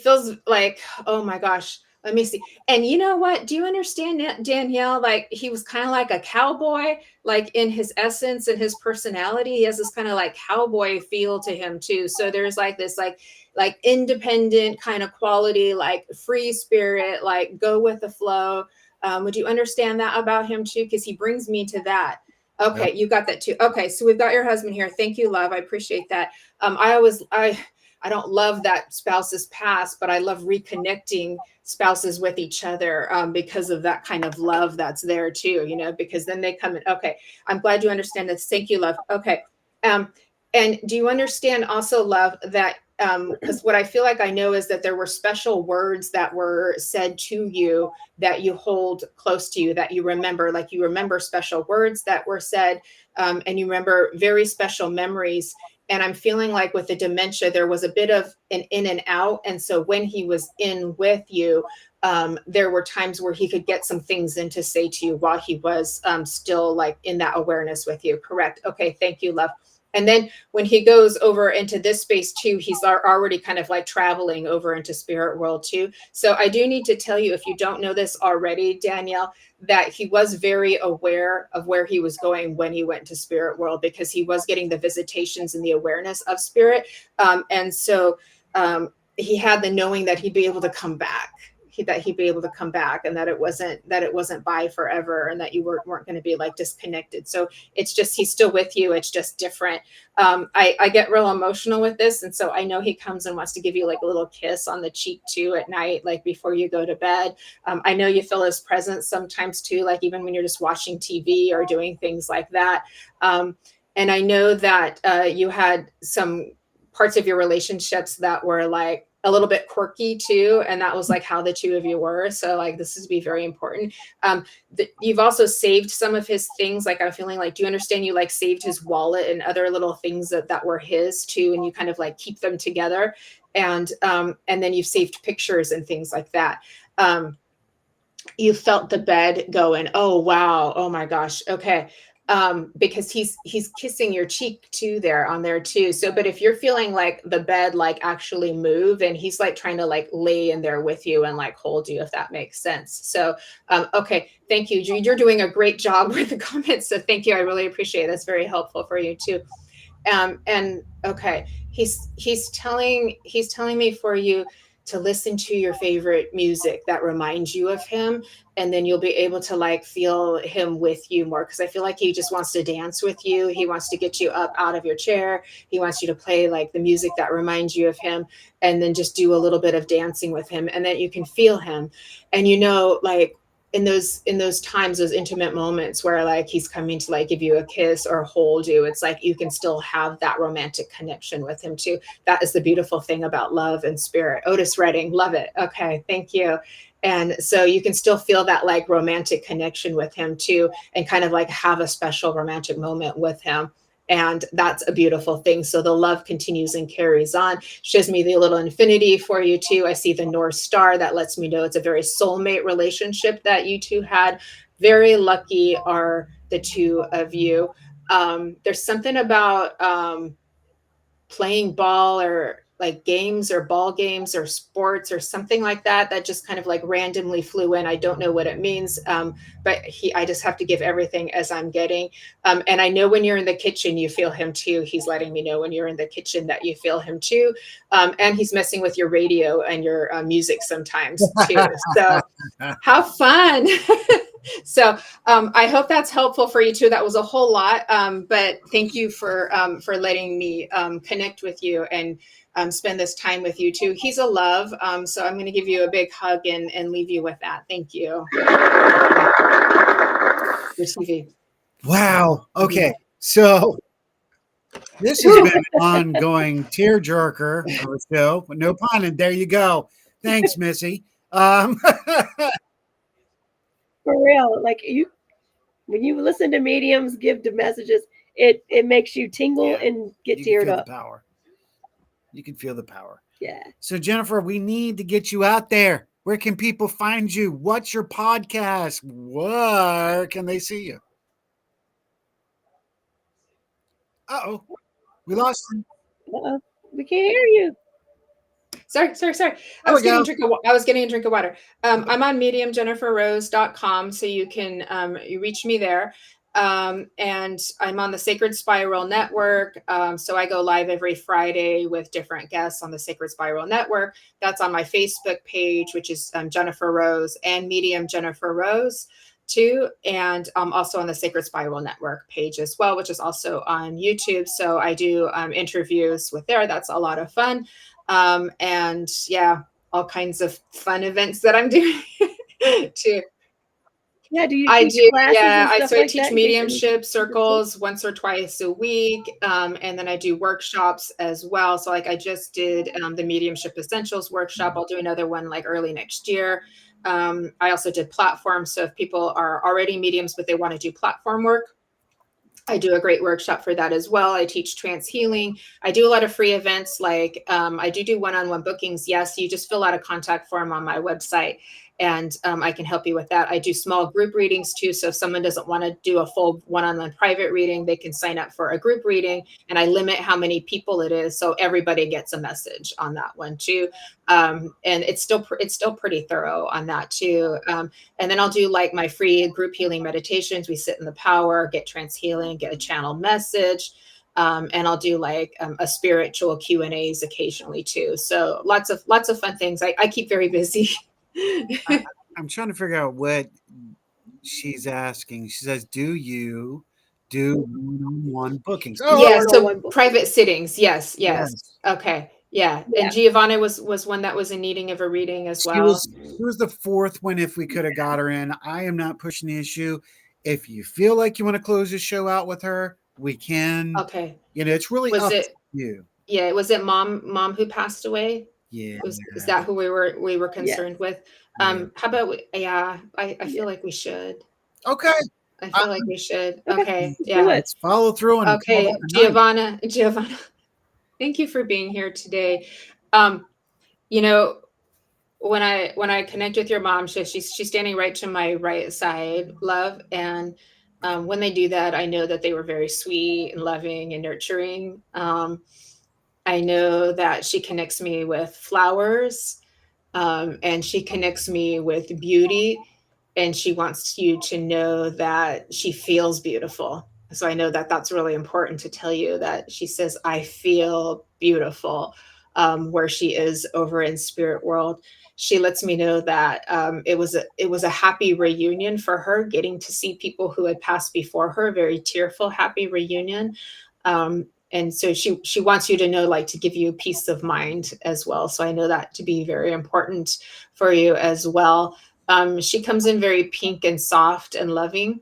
feels like, oh my gosh, let me see. And you know what? Do you understand that, Danielle? Like, he was kind of like a cowboy, like in his essence and his personality. He has this kind of like cowboy feel to him too. So there's like this, like independent kind of quality, like free spirit, like go with the flow. Would you understand that about him too? Because he brings me to that. Okay, you got that too. Okay, so we've got your husband here. Thank you, love. I appreciate that. I I don't love that spouses pass, but I love reconnecting spouses with each other because of that kind of love that's there too, you know, because then they come in. Okay, I'm glad you understand this. Thank you, love. Okay. And do you understand also, love, that because what I feel like I know is that there were special words that were said to you that you hold close to you, that you remember, like you remember special words that were said, and you remember very special memories. And I'm feeling like with the dementia, there was a bit of an in and out. And so when he was in with you, there were times where he could get some things in to say to you while he was still like in that awareness with you. Correct. Okay. Thank you, love. And then when he goes over into this space too, he's already kind of like traveling over into spirit world too. So I do need to tell you, if you don't know this already, Danielle, that he was very aware of where he was going when he went to spirit world, because he was getting the visitations and the awareness of spirit. And so he had the knowing that he'd be able to come back. That he'd be able to come back, and that it wasn't by forever, and that you weren't going to be like disconnected. So it's just, he's still with you. It's just different. I get real emotional with this. And so I know he comes and wants to give you like a little kiss on the cheek too at night, like before you go to bed. I know you feel his presence sometimes too, like even when you're just watching TV or doing things like that. And I know that you had some parts of your relationships that were like a little bit quirky too. And that was like how the two of you were. So like, this is be very important. You've also saved some of his things. Like I'm feeling like, do you understand, you like saved his wallet and other little things that were his too. And you kind of like keep them together. And then you've saved pictures and things like that. You felt the bed going, oh, wow. Oh my gosh. Okay. Because he's kissing your cheek too there on there too. So, but if you're feeling like the bed like actually move, and he's like trying to like lay in there with you and like hold you, if that makes sense. So, okay, thank you. You're doing a great job with the comments. So thank you. I really appreciate it. That's very helpful for you too. And okay, he's telling me for you to listen to your favorite music that reminds you of him, and then you'll be able to like feel him with you more, because I feel like he just wants to dance with you. He wants to get you up out of your chair. He wants you to play like the music that reminds you of him, and then just do a little bit of dancing with him, and then you can feel him. And you know, like in those times, those intimate moments where like he's coming to like give you a kiss or hold you, it's like you can still have that romantic connection with him too. That is the beautiful thing about love and spirit. Otis Redding, love it. Okay, thank you. And so you can still feel that like romantic connection with him too, and kind of like have a special romantic moment with him. And that's a beautiful thing. So the love continues and carries on. Shows me the little infinity for you too. I see the North Star. That lets me know it's a very soulmate relationship that you two had. Very lucky are the two of you. There's something about playing ball, or like games or ball games or sports or something like that, that just kind of like randomly flew in. I don't know what it means, but I just have to give everything as I'm getting. And I know when you're in the kitchen, you feel him too. He's letting me know when you're in the kitchen that you feel him too. And he's messing with your radio and your music sometimes too. So how fun. So I hope that's helpful for you too. That was a whole lot, but thank you for letting me connect with you and spend this time with you too. He's a love. So I'm going to give you a big hug and leave you with that. Thank you. Your TV. Wow. Okay. So this has been an ongoing tearjerker of a show, but no pun. And there you go. Thanks, Missy. For real, like when you listen to mediums give the messages, it makes you tingle and get teared up. The power. You can feel the power. Yeah. So Jennifer, we need to get you out there. Where can people find you? What's your podcast? Where can they see you? Uh-oh. We lost him. Uh-oh. We can't hear you. Sorry. I was getting a drink of water. I'm on mediumjenniferrose.com, so you can you reach me there. And I'm on the Sacred Spiral Network. So I go live every Friday with different guests on the Sacred Spiral Network. That's on my Facebook page, which is Jennifer Rose, and Medium Jennifer Rose too. And also on the Sacred Spiral Network page as well, which is also on YouTube. So I do interviews with there. That's a lot of fun. And yeah, all kinds of fun events that I'm doing too. Yeah, do you I teach do, classes yeah. and stuff So I like teach that in case anyone mediumship is interested? circles once or twice a week, and then I do workshops as well. So like I just did the mediumship essentials workshop. I'll do another one like early next year. I also did platforms. So if people are already mediums but they want to do platform work, I do a great workshop for that as well. I teach trance healing. I do a lot of free events. Like I do one-on-one bookings. Yes, you just fill out a contact form on my website, and I can help you with that. I do small group readings too. So if someone doesn't want to do a full one-on-one private reading, they can sign up for a group reading, and I limit how many people it is, so everybody gets a message on that one too. And it's still pretty thorough on that too. And then I'll do like my free group healing meditations. We sit in the power, get trance healing, get a channel message. And I'll do like a spiritual Q&As occasionally too. So lots of fun things. I keep very busy. I'm trying to figure out what she's asking. She says, "Do you do one-on-one bookings?" Do Oh, Yeah, so one-on-one booking. private sittings. Yes, yes. yes. Okay. Yeah. Yeah. And Giovanna was one that was in needing of a reading as She well. was the fourth one if we could have got her in. I am not pushing the issue. If you feel like you want to close the show out with her, we can. Okay. It's really Was up to it you. Yeah, was it mom who passed away? Yeah. Is that who we were Yeah. concerned with? Yeah. How about yeah, I Yeah. feel like we should. Okay. I Uh, feel like we should. Okay. Okay. Let's do Yeah. it. let's follow through and call Okay. that a night. Giovanna, thank you for being here today. Um, you know, when I connect with your mom, she's standing right to my right side, love. And when they do that, I know that they were very sweet and loving and nurturing. I know that she connects me with flowers, and she connects me with beauty, and she wants you to know that she feels beautiful. So I know that that's really important to tell you that she says, I feel beautiful, where she is over in spirit world. She lets me know that it was a happy reunion for her, getting to see people who had passed before her, very tearful, happy reunion. And so she wants you to know, like, to give you peace of mind as well. So I know that to be very important for you as well. She comes in very pink and soft and loving,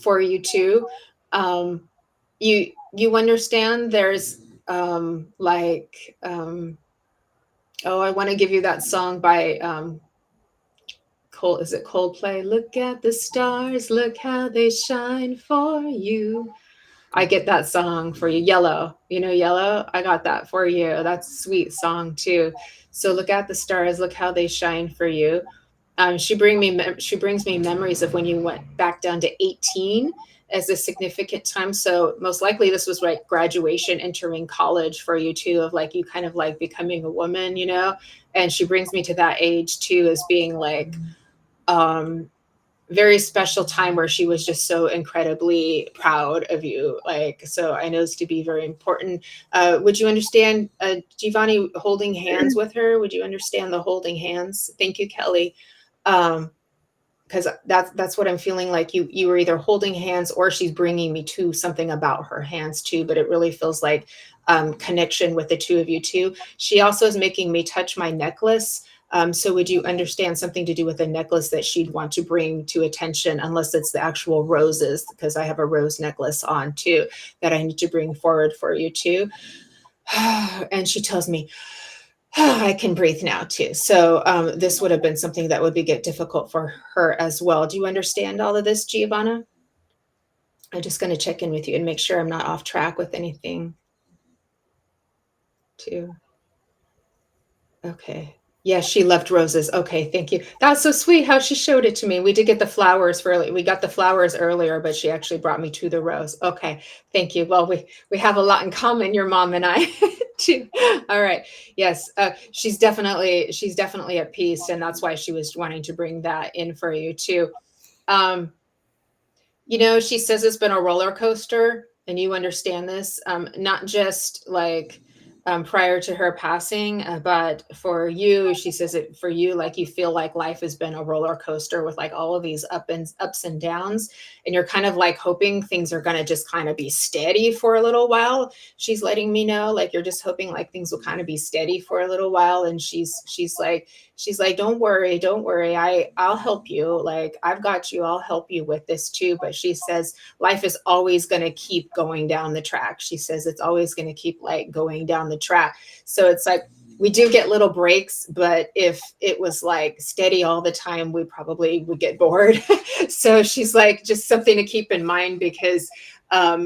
for you too. You understand there's like oh, I want to give you that song by is it Coldplay? Look at the stars, look how they shine for you. I get that song for you. Yellow, Yellow. I got that for you. That's a sweet song too. So look at the stars, look how they shine for you. She brings me memories of when you went back down to 18 as a significant time. So most likely this was like graduation, entering college for you too, of like you kind of like becoming a woman. And she brings me to that age too, as being like very special time where she was just so incredibly proud of you. Like, so I know it's to be very important. Would you understand, Giovanni, holding hands with her? Would you understand the holding hands? Thank you, Kelly. Because that's what I'm feeling like. You were either holding hands or she's bringing me to something about her hands too. But it really feels like connection with the two of you too. She also is making me touch my necklace. So would you understand something to do with a necklace that she'd want to bring to attention, unless it's the actual roses, because I have a rose necklace on too that I need to bring forward for you too. And she tells me, I can breathe now too. So this would have been something that would get difficult for her as well. Do you understand all of this, Giovanna? I'm just going to check in with you and make sure I'm not off track with anything too. Okay. Yeah, she loved roses. Okay, thank you. That's so sweet how she showed it to me. We did get the flowers we got the flowers earlier, but she actually brought me to the rose. Okay, thank you. Well, we have a lot in common, your mom and I, too. All right. Yes, she's definitely at peace, and that's why she was wanting to bring that in for you too. She says it's been a roller coaster, and you understand this. Not just like prior to her passing. But for you, she says it for you, like you feel like life has been a roller coaster with like all of these ups and downs. And you're kind of like hoping things are going to just kind of be steady for a little while. She's letting me know, like, you're just hoping like things will kind of be steady for a little while. And she's like, don't worry, don't worry. I'll help you. Like, I've got you. I'll help you with this too. But she says life is always going to keep going down the track. She says it's always going to keep like going down the track. So it's like, we do get little breaks, but if it was like steady all the time, we probably would get bored. So she's like, just something to keep in mind, because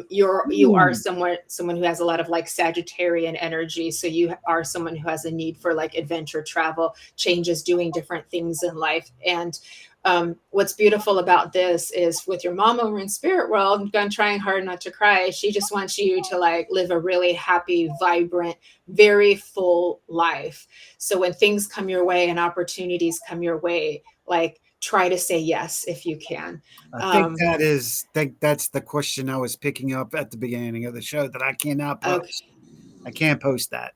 you are someone who has a lot of like Sagittarian energy. So you are someone who has a need for like adventure, travel, changes, doing different things in life. And what's beautiful about this is with your mom over in spirit world, I'm trying hard not to cry. She just wants you to like live a really happy, vibrant, very full life. So when things come your way and opportunities come your way, like, try to say yes if you can. I think that's the question I was picking up at the beginning of the show that I cannot post. Okay. I can't post that.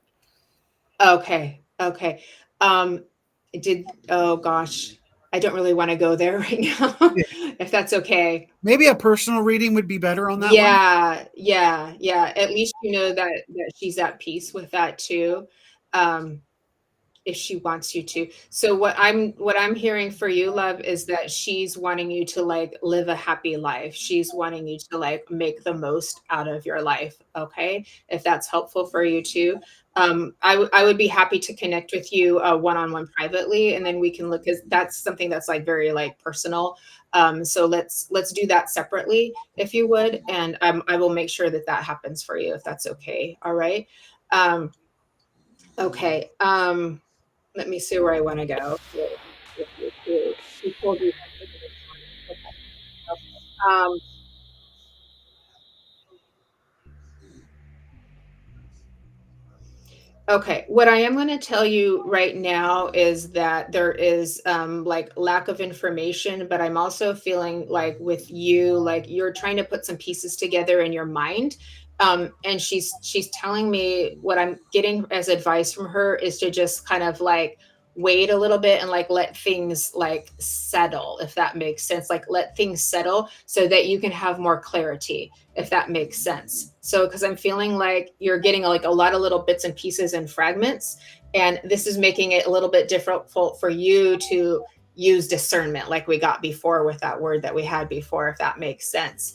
Okay. Oh gosh, I don't really want to go there right now. If that's okay. Maybe a personal reading would be better on that one. Yeah. At least you know that she's at peace with that too. If she wants you to. So what I'm hearing for you, love, is that she's wanting you to like live a happy life. She's wanting you to like make the most out of your life. Okay. If that's helpful for you too. I would be happy to connect with you one-on-one privately, and then we can look, because that's something that's like very like personal. So let's do that separately if you would. And I will make sure that that happens for you, if that's okay. All right. Okay. Let me see where I want to go. She told you. Um, Okay, what I am going to tell you right now is that there is like lack of information, but I'm also feeling like with you, like you're trying to put some pieces together in your mind. And she's telling me what I'm getting as advice from her is to just kind of like wait a little bit and like let things like settle, if that makes sense. Like let things settle so that you can have more clarity, if that makes sense. So, because I'm feeling like you're getting like a lot of little bits and pieces and fragments, and this is making it a little bit difficult for you to use discernment like we got before with that word that we had before, if that makes sense.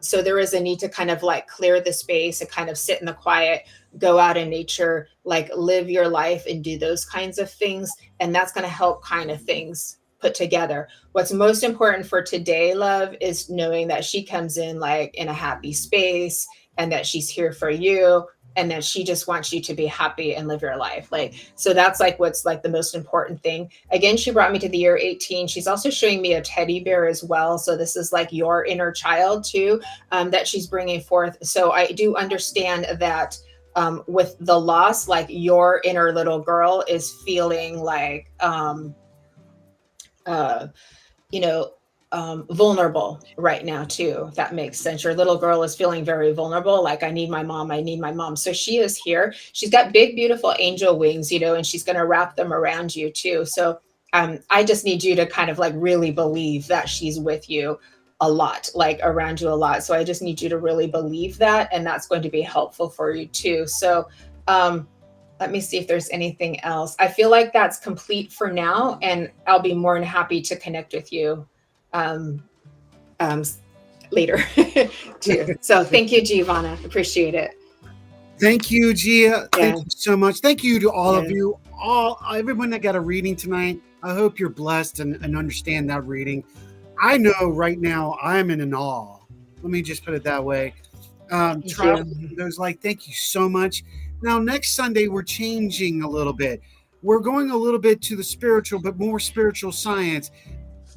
So there is a need to kind of like clear the space and kind of sit in the quiet, go out in nature, like live your life and do those kinds of things. And that's going to help kind of things put together. What's most important for today, love, is knowing that she comes in like in a happy space, and that she's here for you, and that she just wants you to be happy and live your life. Like, so that's like what's like the most important thing. Again, she brought me to the year 18. She's also showing me a teddy bear as well. So this is like your inner child too, that she's bringing forth. So I do understand that with the loss, like your inner little girl is feeling like you know, vulnerable right now too, if that makes sense. Your little girl is feeling very vulnerable, like, I need my mom, I need my mom. So she is here. She's got big, beautiful angel wings, and she's going to wrap them around you too. So I just need you to kind of like really believe that she's with you a lot, like around you a lot. So I just need you to really believe that, and that's going to be helpful for you too. So let me see if there's anything else. I feel like that's complete for now, and I'll be more than happy to connect with you um, um, later too. So thank you, Giovanna. Appreciate it. Thank you, Gia. Thank Yeah. you so much. Thank you to all of Yeah. you, everyone that got a reading tonight. I hope you're blessed and understand that reading. I know right now I'm in an awe. Let me just put it that way. Travel, those like, thank you so much. Now, next Sunday, we're changing a little bit. We're going a little bit to the spiritual, but more spiritual science.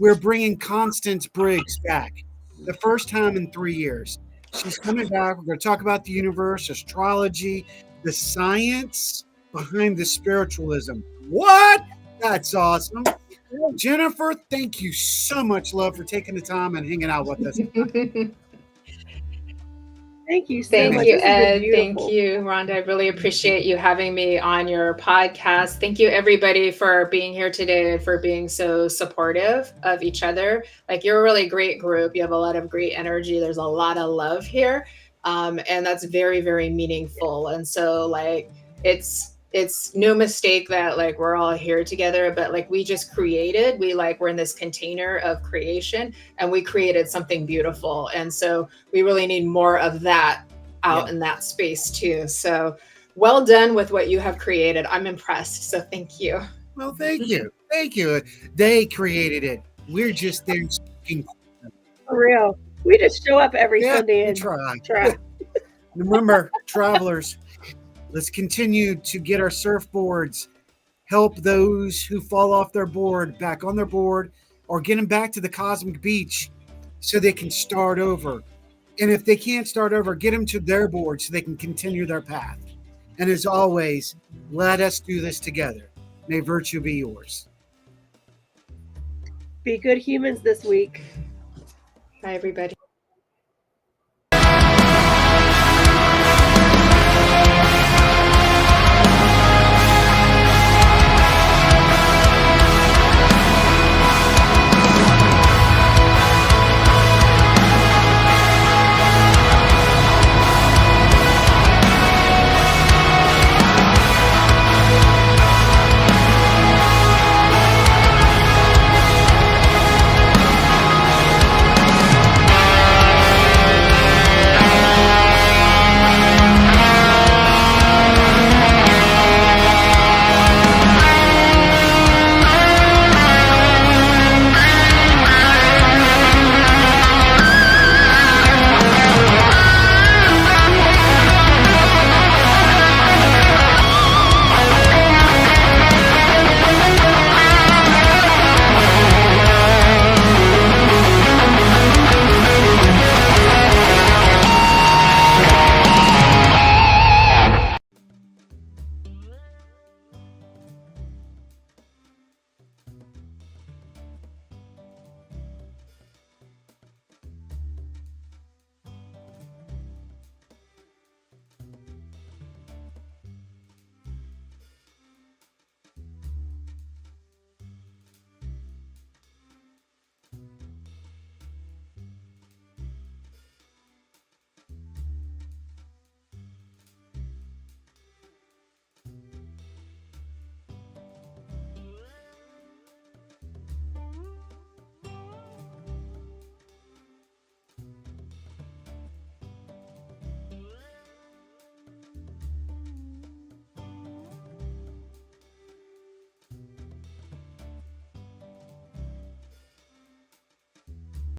We're bringing Constance Briggs back. The first time in 3 years. She's coming back. We're going to talk about the universe, astrology, the science behind the spiritualism. What? That's awesome. Jennifer, thank you so much, love, for taking the time and hanging out with us. Thank you so Thank much. you, This has been Ed. Thank beautiful. you, Rhonda. I really appreciate you having me on your podcast. Thank you, everybody, for being here today and for being so supportive of each other. Like, you're a really great group. You have a lot of great energy. There's a lot of love here. And that's very, very meaningful. And so, like, it's no mistake that like we're all here together, but like we're in this container of creation, and we created something beautiful. And so we really need more of that out in that space too. So well done with what you have created. I'm impressed. So thank you. Well, thank you. Thank you. They created it. We're just there speaking. For real. We just show up every Sunday we and try. Remember, travelers, let's continue to get our surfboards, help those who fall off their board back on their board, or get them back to the cosmic beach so they can start over. And if they can't start over, get them to their board so they can continue their path. And as always, let us do this together. May virtue be yours. Be good humans this week. Bye, everybody.